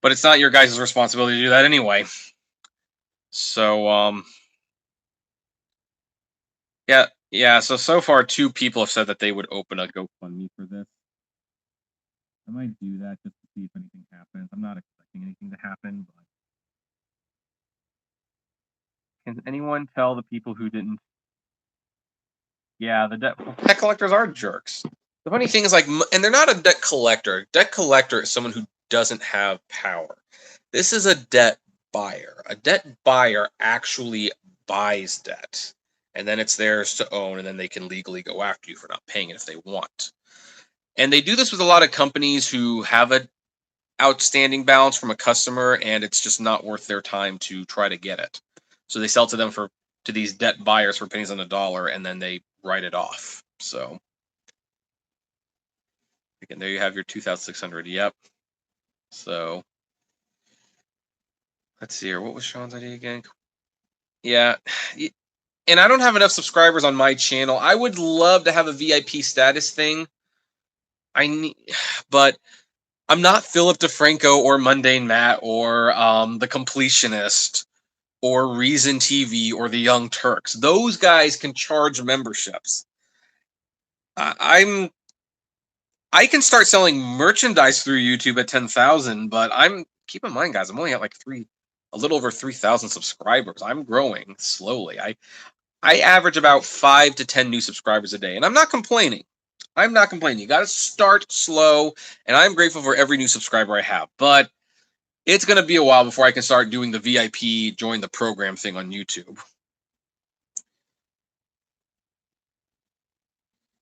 But it's not your guys' responsibility to do that anyway. So, yeah. So far, 2 people have said that they would open a GoFundMe for this. I might do that just to see if anything happens. I'm not expecting anything to happen, but can anyone tell the people who didn't? Yeah, the debt collectors are jerks. The funny thing is, and they're not a debt collector. Debt collector is someone who doesn't have power. This is a debt buyer. A debt buyer actually buys debt, and then it's theirs to own, and then they can legally go after you for not paying it if they want. And they do this with a lot of companies who have an outstanding balance from a customer, and it's just not worth their time to try to get it. So they sell to them to these debt buyers for pennies on the dollar, and then they write it off. So again, there you have your 2,600. Yep. So let's see here. What was Sean's idea again? Yeah. And I don't have enough subscribers on my channel. I would love to have a VIP status thing. But I'm not Philip DeFranco or Mundane Matt or the Completionist or Reason TV or the Young Turks. Those guys can charge memberships. I can start selling merchandise through YouTube at 10,000, but keep in mind, guys, I'm only at like a little over 3,000 subscribers. I'm growing slowly. I average about 5 to 10 new subscribers a day, and I'm not complaining. You got to start slow, and I'm grateful for every new subscriber I have, but it's going to be a while before I can start doing the VIP join the program thing on YouTube.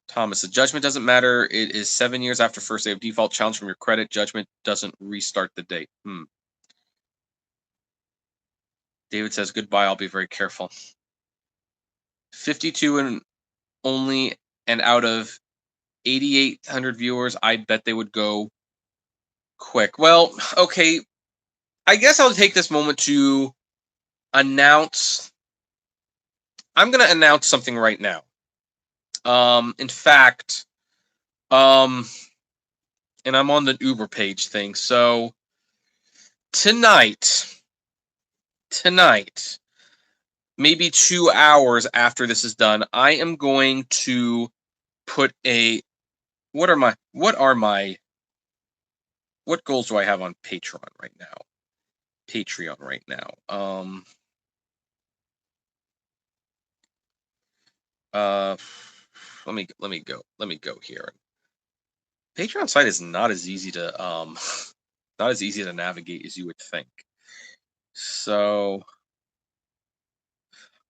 Thomas, the judgment doesn't matter. It is 7 years after first day of default. Challenge from your credit. Judgment doesn't restart the date. David says, goodbye. I'll be very careful. 52 and only, and out of 8,800 viewers, I bet they would go quick. Well, okay. I guess I'll take this moment to announce. I'm going to announce something right now. In fact, and I'm on the Uber page thing. So tonight, maybe 2 hours after this is done, I am going to put what goals do I have on Patreon right now? Let me go here. Patreon site is not as easy to navigate as you would think. So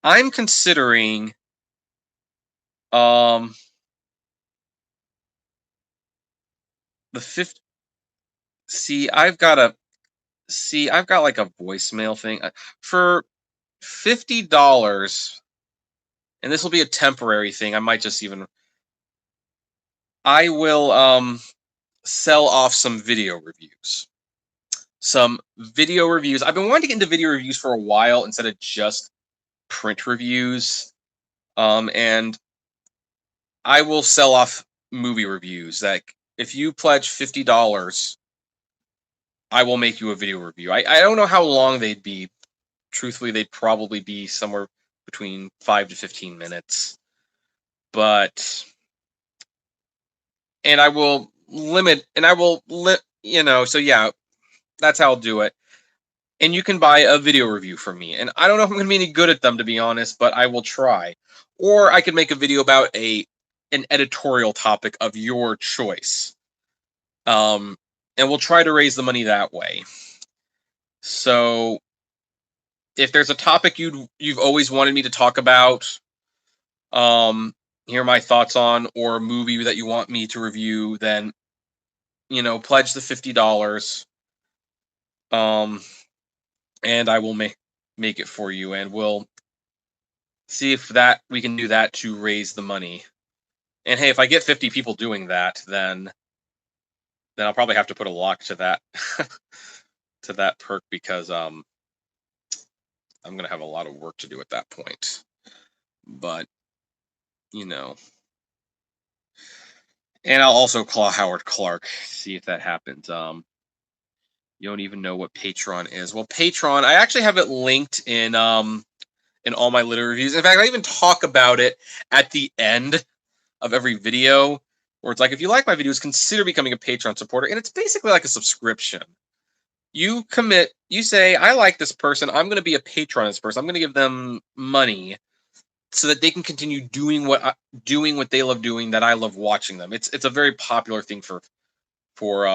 I'm considering the fifth. I've got like a voicemail thing for $50, and this will be a temporary thing. I will sell off some video reviews. I've been wanting to get into video reviews for a while instead of just print reviews. And I will sell off movie reviews. That if you pledge $50, I will make you a video review. I don't know how long they'd be. Truthfully, they'd probably be somewhere between 5 to 15 minutes. But I will so yeah, that's how I'll do it. And you can buy a video review from me. And I don't know if I'm going to be any good at them, to be honest, but I will try. Or I could make a video about an editorial topic of your choice. And we'll try to raise the money that way. So if there's a topic you've always wanted me to talk about, hear my thoughts on, or a movie that you want me to review, then pledge the $50. And I will make it for you, and we'll see if we can do that to raise the money. And hey, if I get 50 people doing that, then I'll probably have to put a lock to that. to that perk because I'm gonna have a lot of work to do at that point. But you know, and I'll also call Howard Clark, see if that happens. You don't even know what Patreon is. Well, Patreon, I actually have it linked in all my litter reviews. In fact, I even talk about it at the end of every video, where it's like, if you like my videos, consider becoming a Patreon supporter. And it's basically like a subscription. You commit, you say, I like this person, I'm going to be a patron of this person. I'm going to give them money so that they can continue doing what they love doing, that I love watching them. It's a very popular thing for for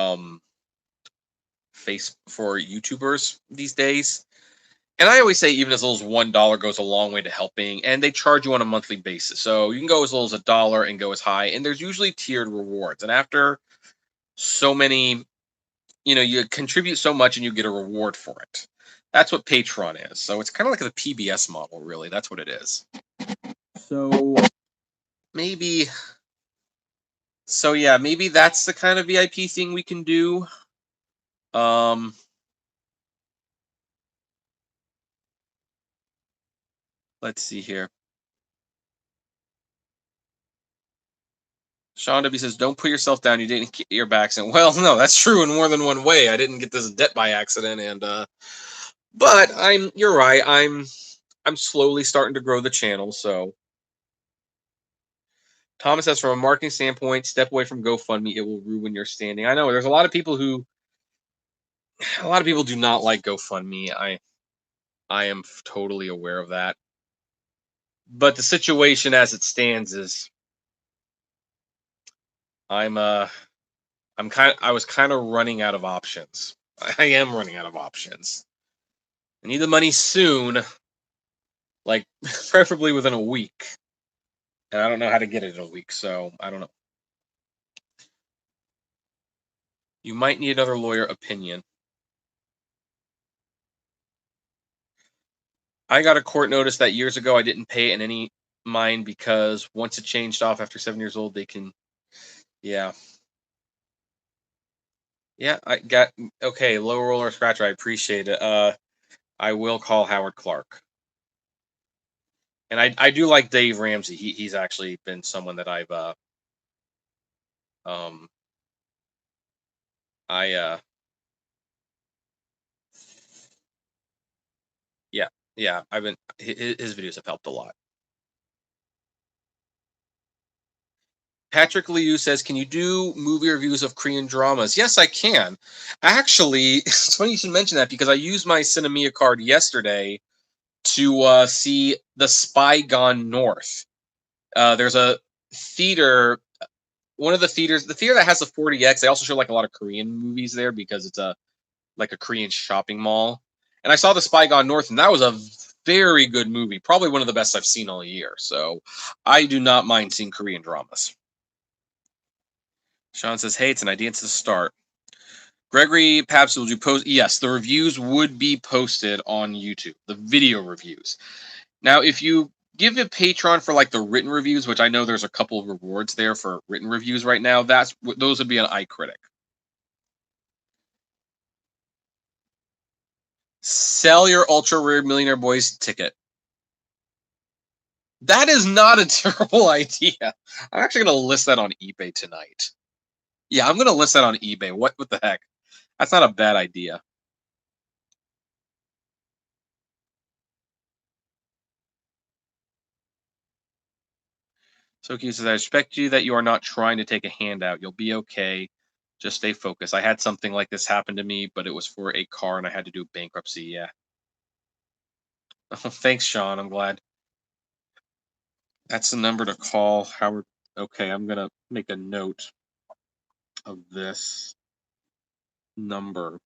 YouTubers these days. And I always say even as little as $1 goes a long way to helping, and they charge you on a monthly basis. So you can go as little as $1 and go as high, and there's usually tiered rewards. And after so many, you contribute so much and you get a reward for it. That's what Patreon is. So it's kind of like the PBS model, really. That's what it is. So maybe, maybe that's the kind of VIP thing we can do. Let's see here. Sean W says, "Don't put yourself down. You didn't get your back accident." Well, no, that's true in more than one way. I didn't get this debt by accident, and but you're right. I'm slowly starting to grow the channel. So Thomas says, from a marketing standpoint, step away from GoFundMe. It will ruin your standing. I know there's a lot of people do not like GoFundMe. I am totally aware of that. But the situation as it stands is, I was kind of running out of options. I am running out of options. I need the money soon, like preferably within a week. And I don't know how to get it in a week, so I don't know. You might need another lawyer opinion. I got a court notice that years ago I didn't pay it in any mind, because once it changed off after 7 years old, they can, yeah. Yeah, I got, okay, low roller scratcher, I appreciate it. I will call Howard Clark. And I do like Dave Ramsey. He's actually been someone that I've yeah, I've been, his videos have helped a lot. Patrick Liu says, "Can you do movie reviews of Korean dramas?" Yes, I can. Actually, it's funny you should mention that, because I used my Cinemia card yesterday to see The Spy Gone North. There's a theater, one of the theater that has the 40X. They also show like a lot of Korean movies there, because it's like a Korean shopping mall. And I saw The Spy Gone North, and that was a very good movie. Probably one of the best I've seen all year. So I do not mind seeing Korean dramas. Sean says, "Hey, it's an idea to start." Gregory Paps, would you post? Yes, the reviews would be posted on YouTube, the video reviews. Now, if you give a Patreon for like the written reviews, which I know there's a couple of rewards there for written reviews right now, those would be an iCritic. Sell your Ultra Rare Millionaire Boys ticket. That is not a terrible idea. I'm actually going to list that on eBay tonight. Yeah, I'm going to list that on eBay. What the heck? That's not a bad idea. So he says, "I respect you that you are not trying to take a handout. You'll be okay. Just stay focused. I had something like this happen to me, but it was for a car and I had to do bankruptcy." Yeah. Thanks, Sean. I'm glad. That's the number to call, Howard. Okay, I'm going to make a note of this number.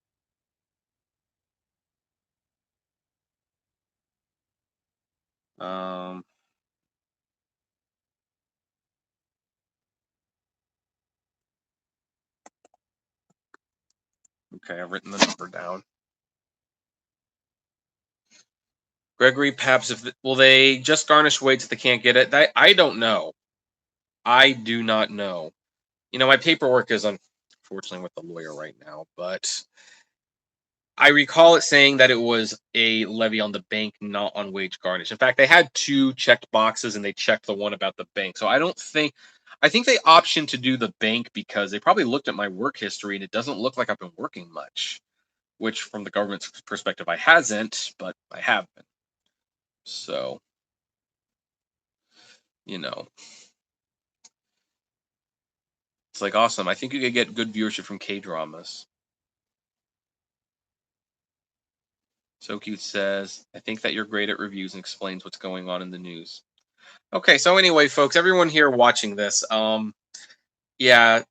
Okay, I've written the number down. Gregory Paps, will they just garnish weights if they can't get it? I don't know. I do not know. My paperwork is unfortunately with the lawyer right now, but I recall it saying that it was a levy on the bank, not on wage garnish. In fact, they had two checked boxes and they checked the one about the bank. So I think they optioned to do the bank because they probably looked at my work history and it doesn't look like I've been working much, which from the government's perspective, I hasn't, but I have been. So, you know, it's like awesome. I think you could get good viewership from K dramas. So Cute says, I think that you're great at reviews and explains what's going on in the news. Okay, so anyway, folks, everyone here watching this, yeah,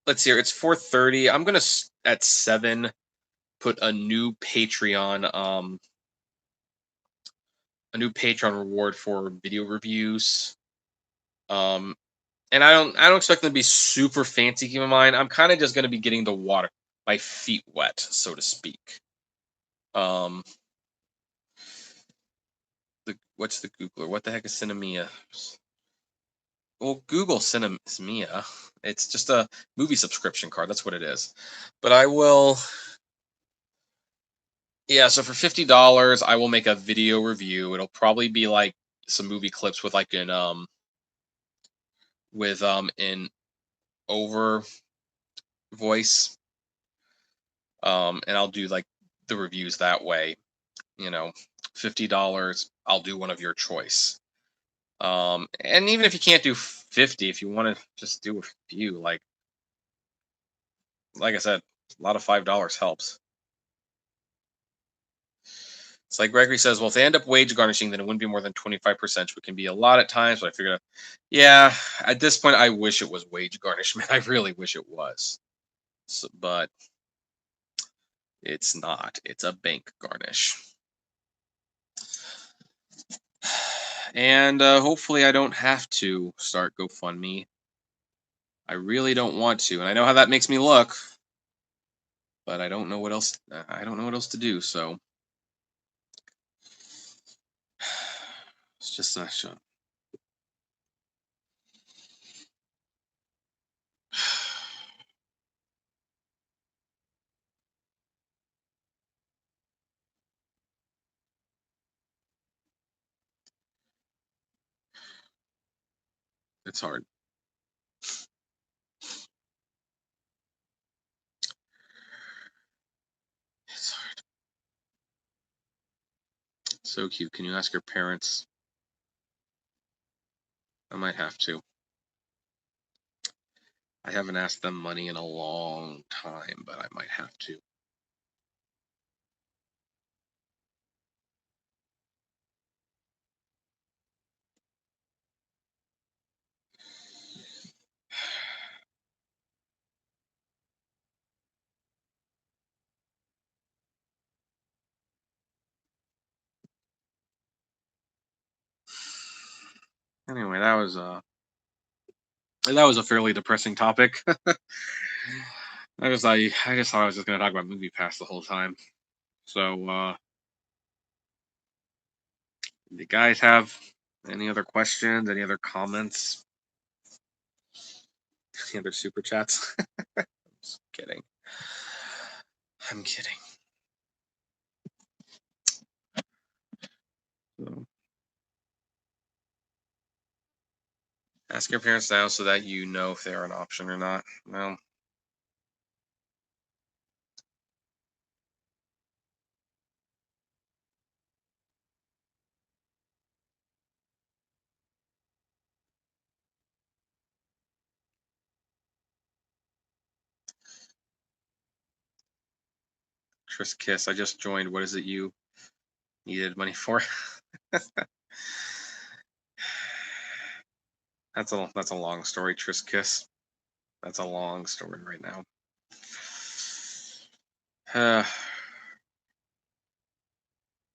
let's see here. It's 4:30. I'm gonna at 7 put a new Patreon reward for video reviews. And I don't expect them to be super fancy. Keep in mind, I'm kind of just gonna be getting my feet wet, so to speak. Um, what's the Googler? What the heck is Cinemia? Well, Google Cinemia. It's just a movie subscription card. That's what it is. But I will. Yeah, so for $50, I will make a video review. It'll probably be like some movie clips with like an over voice. And I'll do like the reviews that way. You know, $50, I'll do one of your choice. And even if you can't do 50, if you want to just do a few, like I said, a lot of $5 helps. It's like Gregory says, well, if they end up wage garnishing, then it wouldn't be more than 25%, which can be a lot at times. But I figured, yeah, at this point, I wish it was wage garnishment. I really wish it was. So, but it's not. It's a bank garnish. And hopefully I don't have to start GoFundMe. I really don't want to. And I know how that makes me look. But I don't know what else. I don't know what else to do. So it's just a show. It's hard. It's hard. So cute. Can you ask your parents? I might have to. I haven't asked them money in a long time, but I might have to. Anyway, that was a fairly depressing topic. I just thought I was just gonna talk about Movie Pass the whole time. So do you guys have any other questions, any other comments? Any other super chats? Just kidding. I'm kidding. So, ask your parents now so that you know if they're an option or not. Well, Tris Kiss, I just joined. What is it you needed money for? That's a long story, Tris Kiss. That's a long story right now.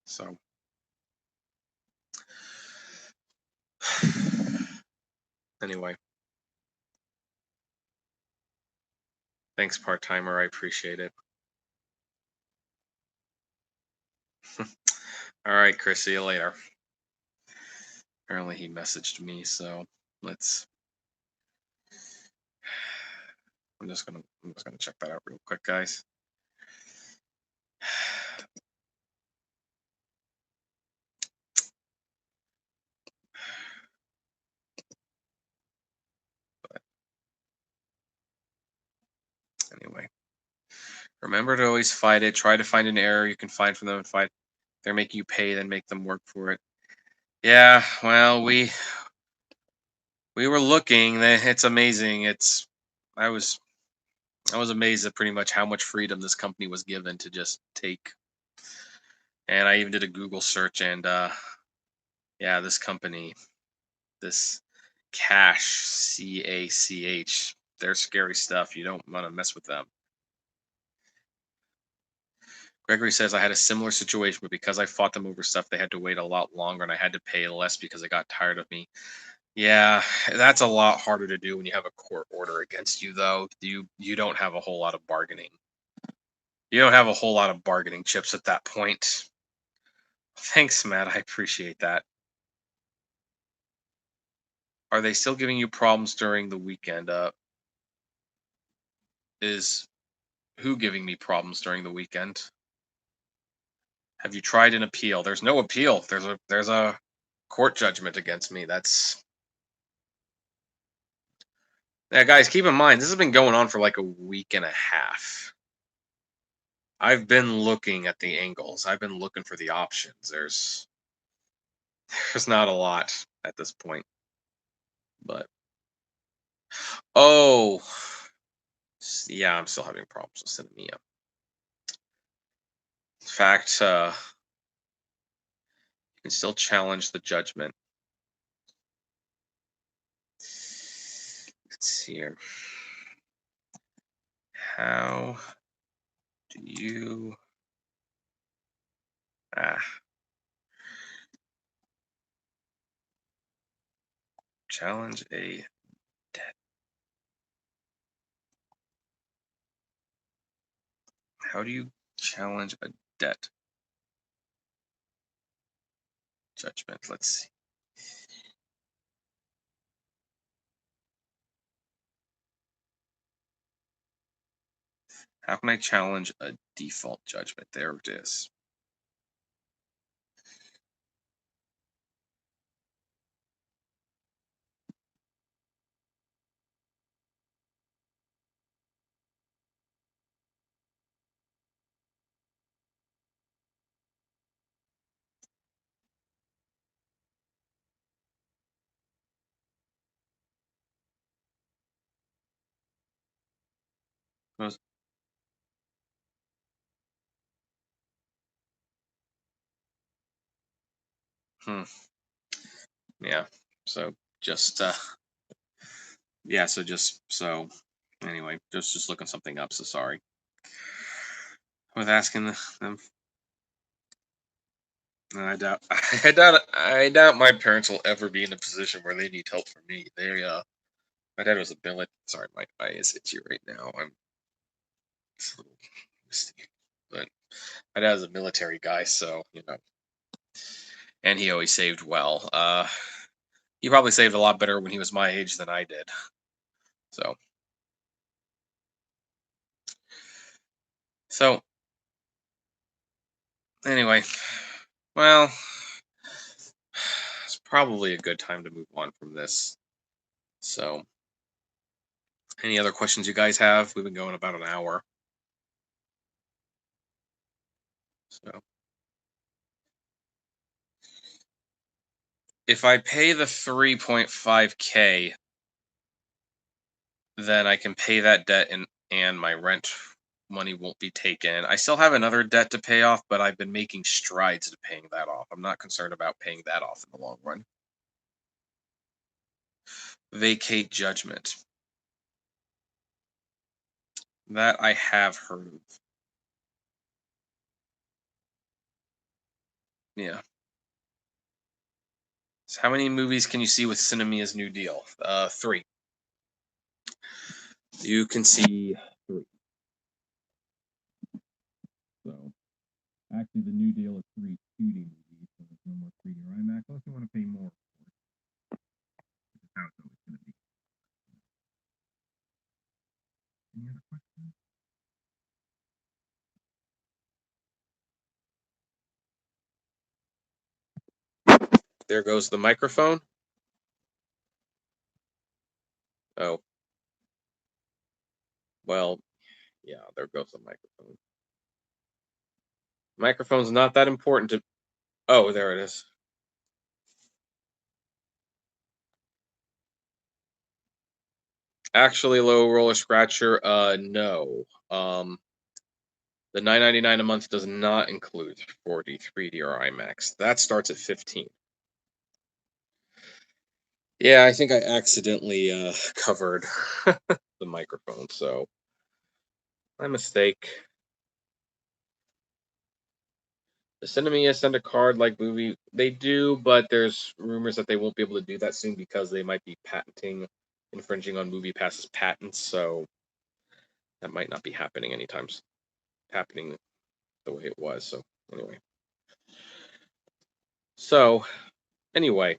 So anyway, thanks, part timer. I appreciate it. All right, Chris. See you later. Apparently, he messaged me, so let's. I'm just gonna check that out real quick, guys. Remember to always fight it. Try to find an error you can find from them and fight. They're making you pay, then make them work for it. Yeah, well, we were looking. It's amazing. I was I was amazed at pretty much how much freedom this company was given to just take. And I even did a Google search, and yeah, this company, this Cash, CACH, they're scary stuff. You don't want to mess with them. Gregory says I had a similar situation, but because I fought them over stuff, they had to wait a lot longer, and I had to pay less because they got tired of me. Yeah, that's a lot harder to do when you have a court order against you, though. You don't have a whole lot of bargaining. You don't have a whole lot of bargaining chips at that point. Thanks, Matt. I appreciate that. Are they still giving you problems during the weekend? Is who giving me problems during the weekend? Have you tried an appeal? There's no appeal. There's a court judgment against me. That's Yeah, guys, keep in mind this has been going on for like a week and a half. I've been looking at the angles. I've been looking for the options. There's not a lot at this point. But oh, yeah, I'm still having problems with Cinemia. In fact, you can still challenge the judgment. Let's see here. How do you challenge a debt? How do you challenge a debt judgment? Let's see. How can I challenge a default judgment? There it is. Goes- Hmm. Yeah. So just yeah. So anyway, just looking something up. So sorry. With asking them. I doubt my parents will ever be in a position where they need help from me. My dad was a billet. Sorry, my eye is itchy right now. I'm it's a little misty. But my dad was a military guy, so and he always saved well. He probably saved a lot better when he was my age than I did. So, so anyway, well, it's probably a good time to move on from this. So, any other questions you guys have? We've been going about an hour. So, if I pay the 3.5K, then I can pay that debt and my rent money won't be taken. I still have another debt to pay off, but I've been making strides to paying that off. I'm not concerned about paying that off in the long run. Vacate judgment. That I have heard of. Yeah. So how many movies can you see with Cinemia's new deal? 3. You can see 3. So actually, the new deal is 3 2D movies, so there's no more 3D or IMAX unless you want to pay more. Which is how it's always going to be. Any other questions? There goes the microphone. Oh, well, Yeah, there goes the microphone. Microphone's not that important to. Oh, there it is. Actually, low roller scratcher. No. The 9.99 a month does not include 4D, 3D, or IMAX. That starts at 15. Yeah, I think I accidentally covered the microphone, so my mistake. The Cinemia send a card like movie. They do, but there's rumors that they won't be able to do that soon because they might be infringing on Movie Pass's patents. So that might not be happening happening the way it was. So anyway, so anyway,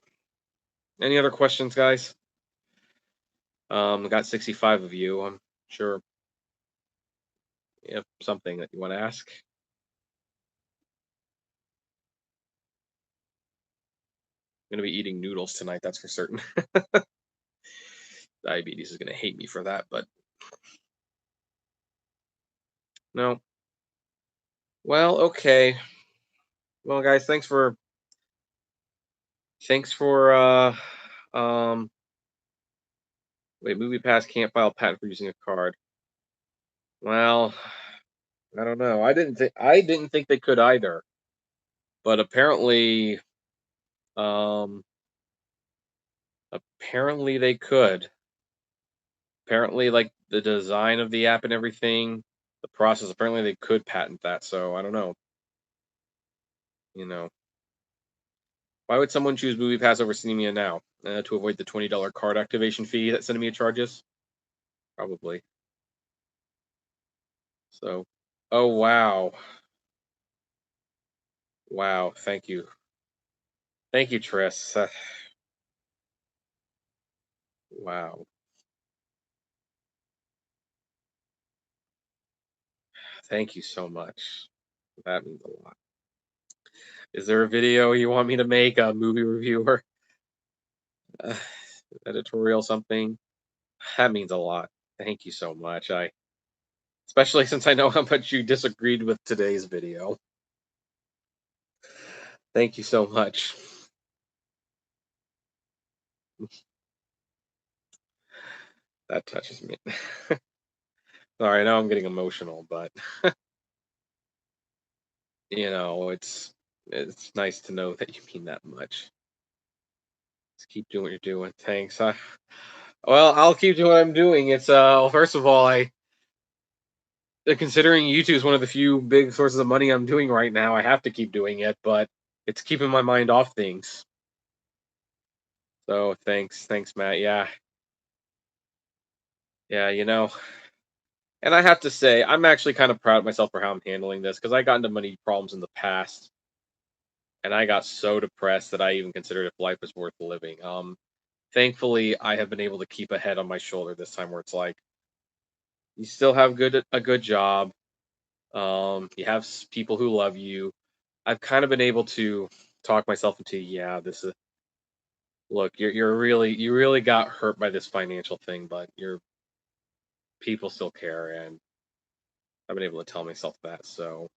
any other questions, guys? I got 65 of you. I'm sure you have something that you want to ask. I'm gonna be eating noodles tonight. That's for certain. Diabetes is gonna hate me for that, but no. Well, okay. Well, guys, thanks for um wait, MoviePass can't file a patent for using a card. Well, I don't know. I didn't think they could either. But um apparently they could. Apparently, like the design of the app and everything, the process, apparently they could patent that. So I don't know. You know. Why would someone choose MoviePass over Cinemia now? To avoid the $20 card activation fee that Cinemia charges? Probably. So, oh wow, wow. Thank you, Tris. Wow, thank you so much. That means a lot. Is there a video you want me to make? A movie reviewer, uh, editorial, something? That means a lot. Thank you so much. Especially since I know how much you disagreed with today's video. Thank you so much. That touches me. Sorry, I know I'm getting emotional, but it's nice to know that you mean that much. Just keep doing what you're doing. Thanks. Well, I'll keep doing what I'm doing. It's well, first of all, considering YouTube is one of the few big sources of money I'm doing right now, I have to keep doing it, but it's keeping my mind off things. So thanks, Matt. Yeah, yeah, and I have to say, I'm actually kind of proud of myself for how I'm handling this because I got into money problems in the past, and I got so depressed that I even considered if life was worth living. Thankfully, I have been able to keep a head on my shoulder this time, where it's like you still have a good job. You have people who love you. I've kind of been able to talk myself into, yeah, this is look, you really got hurt by this financial thing, but your people still care, and I've been able to tell myself that. So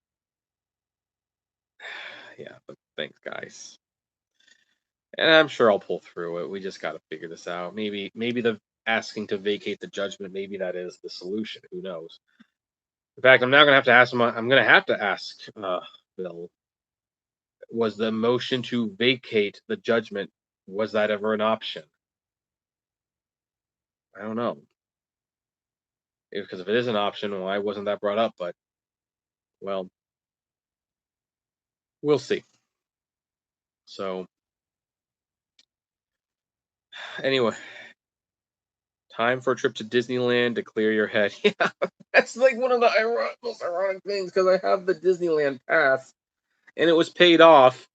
yeah, but thanks, guys. And I'm sure I'll pull through it. We just got to figure this out. Maybe the asking to vacate the judgment, maybe that is the solution. Who knows? In fact, I'm now gonna have to ask him. I'm gonna have to ask Bill. Was the motion to vacate the judgment, was that ever an option? I don't know. Because if it is an option, why wasn't that brought up? But well, we'll see. So anyway, time for a trip to Disneyland to clear your head. Yeah, that's like one of the most ironic things because I have the Disneyland pass and it was paid off.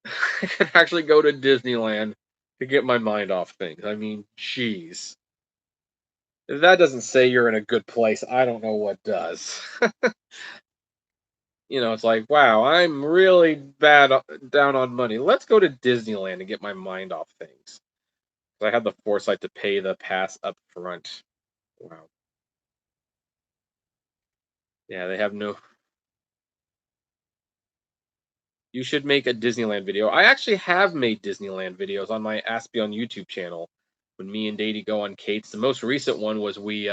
I could actually go to Disneyland to get my mind off things. I mean, jeez. If that doesn't say you're in a good place, I don't know what does. It's like, wow, I'm really down on money. Let's go to Disneyland and get my mind off things. I had the foresight to pay the pass up front. Wow. Yeah, they have no. You should make a Disneyland video. I actually have made Disneyland videos on my Ask Beyond YouTube channel. When me and Daddy go on Kate's, the most recent one was we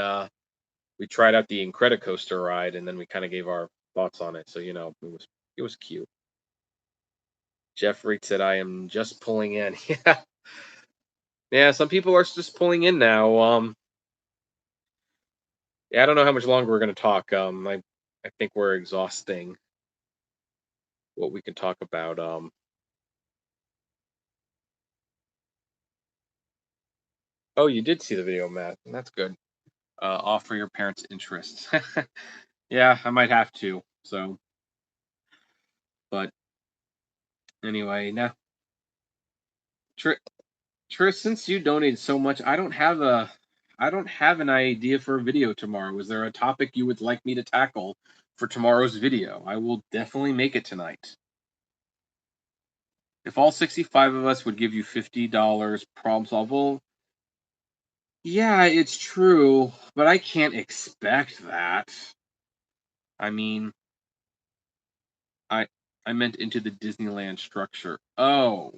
tried out the Incredicoaster ride, and then we kind of gave our thoughts on it. So it was cute. Jeff Reed said, "I am just pulling in." Yeah, yeah. Some people are just pulling in now. Yeah, I don't know how much longer we're gonna talk. I think we're exhausting what we can talk about. Oh, you did see the video, Matt. That's good. Offer your parents interest. Yeah, I might have to. So, but anyway, now, Tris, since you donated so much, I don't have an idea for a video tomorrow. Is there a topic you would like me to tackle for tomorrow's video? I will definitely make it tonight. If all 65 of us would give you $50, problem solvable. Yeah, it's true, but I can't expect that. I mean, I I meant into the Disneyland structure. Oh,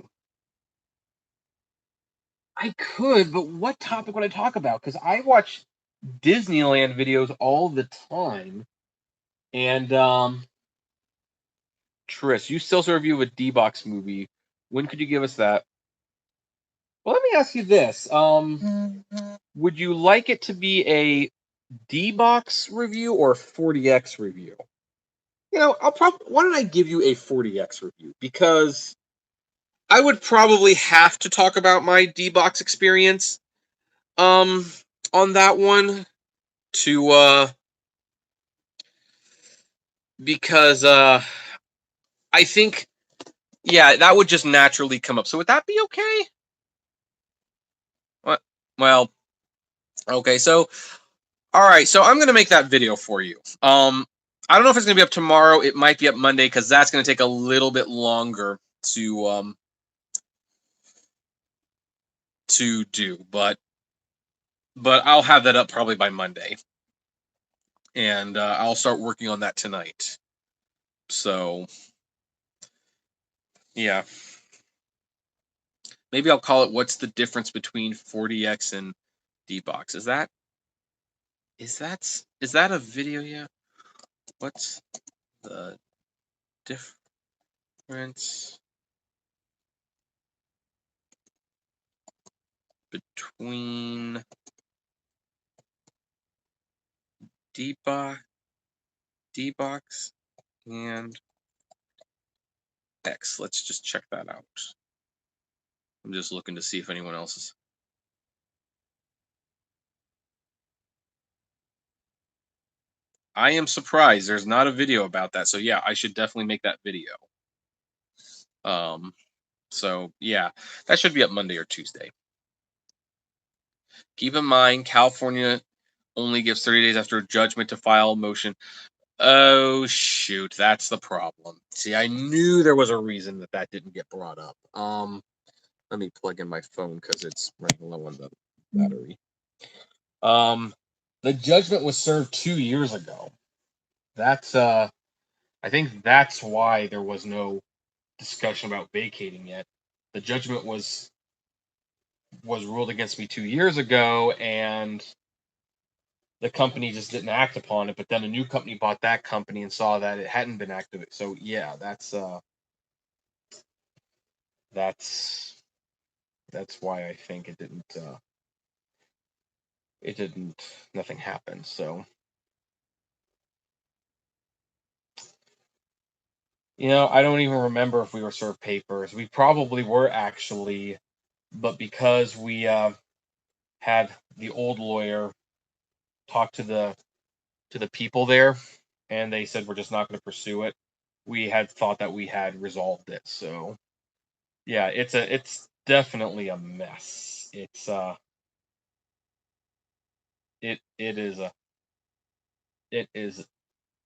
I could, but what topic would I talk about? Because I watch Disneyland videos all the time. And Tris, you still a review of a D-Box movie. When could you give us that? Well, let me ask you this. Would you like it to be a D-Box review or a 40X review? Why don't I give you a 40X review? Because I would probably have to talk about my D-Box experience on that one to because I think yeah, that would just naturally come up. So would that be okay? What? Well, okay. So all right. So I'm gonna make that video for you. I don't know if it's gonna be up tomorrow. It might be up Monday because that's gonna take a little bit longer to do, but I'll have that up probably by Monday, and I'll start working on that tonight. So yeah, maybe I'll call it "What's the difference between 40X and D-Box?" Is that a video yet? What's the difference between D-Box, D-Box and X? Let's just check that out. I'm just looking to see if anyone else is. I am surprised there's not a video about that. So yeah, I should definitely make that video. So yeah, that should be up Monday or Tuesday. Keep in mind, California only gives 30 days after a judgment to file a motion. Oh shoot, that's the problem. See, I knew there was a reason that didn't get brought up. Let me plug in my phone because it's running low on the battery. The judgment was served 2 years ago. That's I think that's why there was no discussion about vacating yet. The judgment was ruled against me 2 years ago, and the company just didn't act upon it. But then a new company bought that company and saw that it hadn't been activated. So yeah, that's why I think it didn't nothing happened. So I don't even remember if we were served papers. We probably were actually, but because we had the old lawyer talk to the people there, and they said we're just not going to pursue it. We had thought that we had resolved it. So yeah, it's definitely a mess. It is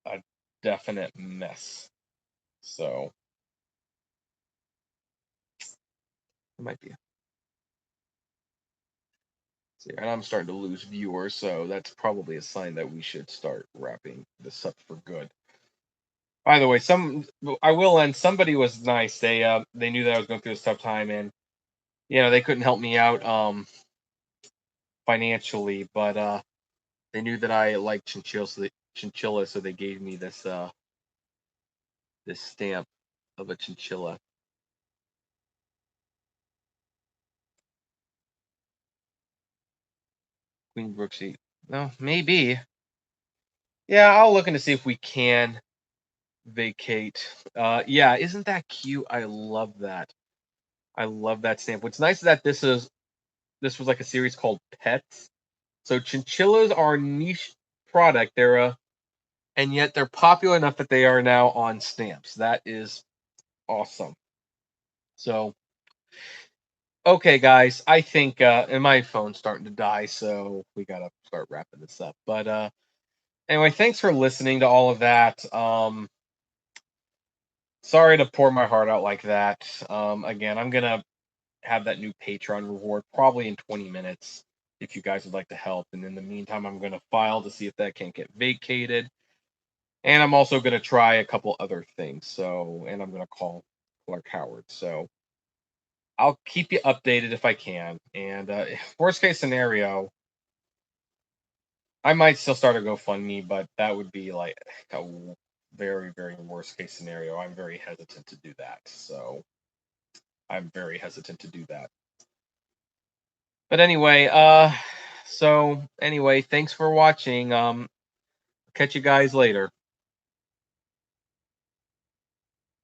a definite mess. So it might be. And I'm starting to lose viewers, so that's probably a sign that we should start wrapping this up for good. By the way, I will end. Somebody was nice. They knew that I was going through this tough time, and they couldn't help me out financially, but they knew that I like chinchillas, so they gave me this stamp of a chinchilla. Queen Brooksy. No, maybe. Yeah, I'll look into see if we can vacate. Yeah, isn't that cute? I love that. I love that stamp. What's nice is that this was like a series called Pets. So chinchillas are a niche product. And yet they're popular enough that they are now on stamps. That is awesome. So okay, guys, I think and my phone's starting to die, so we gotta start wrapping this up. But anyway, thanks for listening to all of that. Sorry to pour my heart out like that. Again, I'm gonna have that new Patreon reward probably in 20 minutes if you guys would like to help. And in the meantime, I'm gonna file to see if that can't get vacated. And I'm also gonna try a couple other things. So, and I'm gonna call Clark Howard. So I'll keep you updated if I can. And worst case scenario, I might still start a GoFundMe, but that would be like a very, very worst case scenario. I'm very hesitant to do that. So I'm very hesitant to do that. But anyway, thanks for watching. Catch you guys later.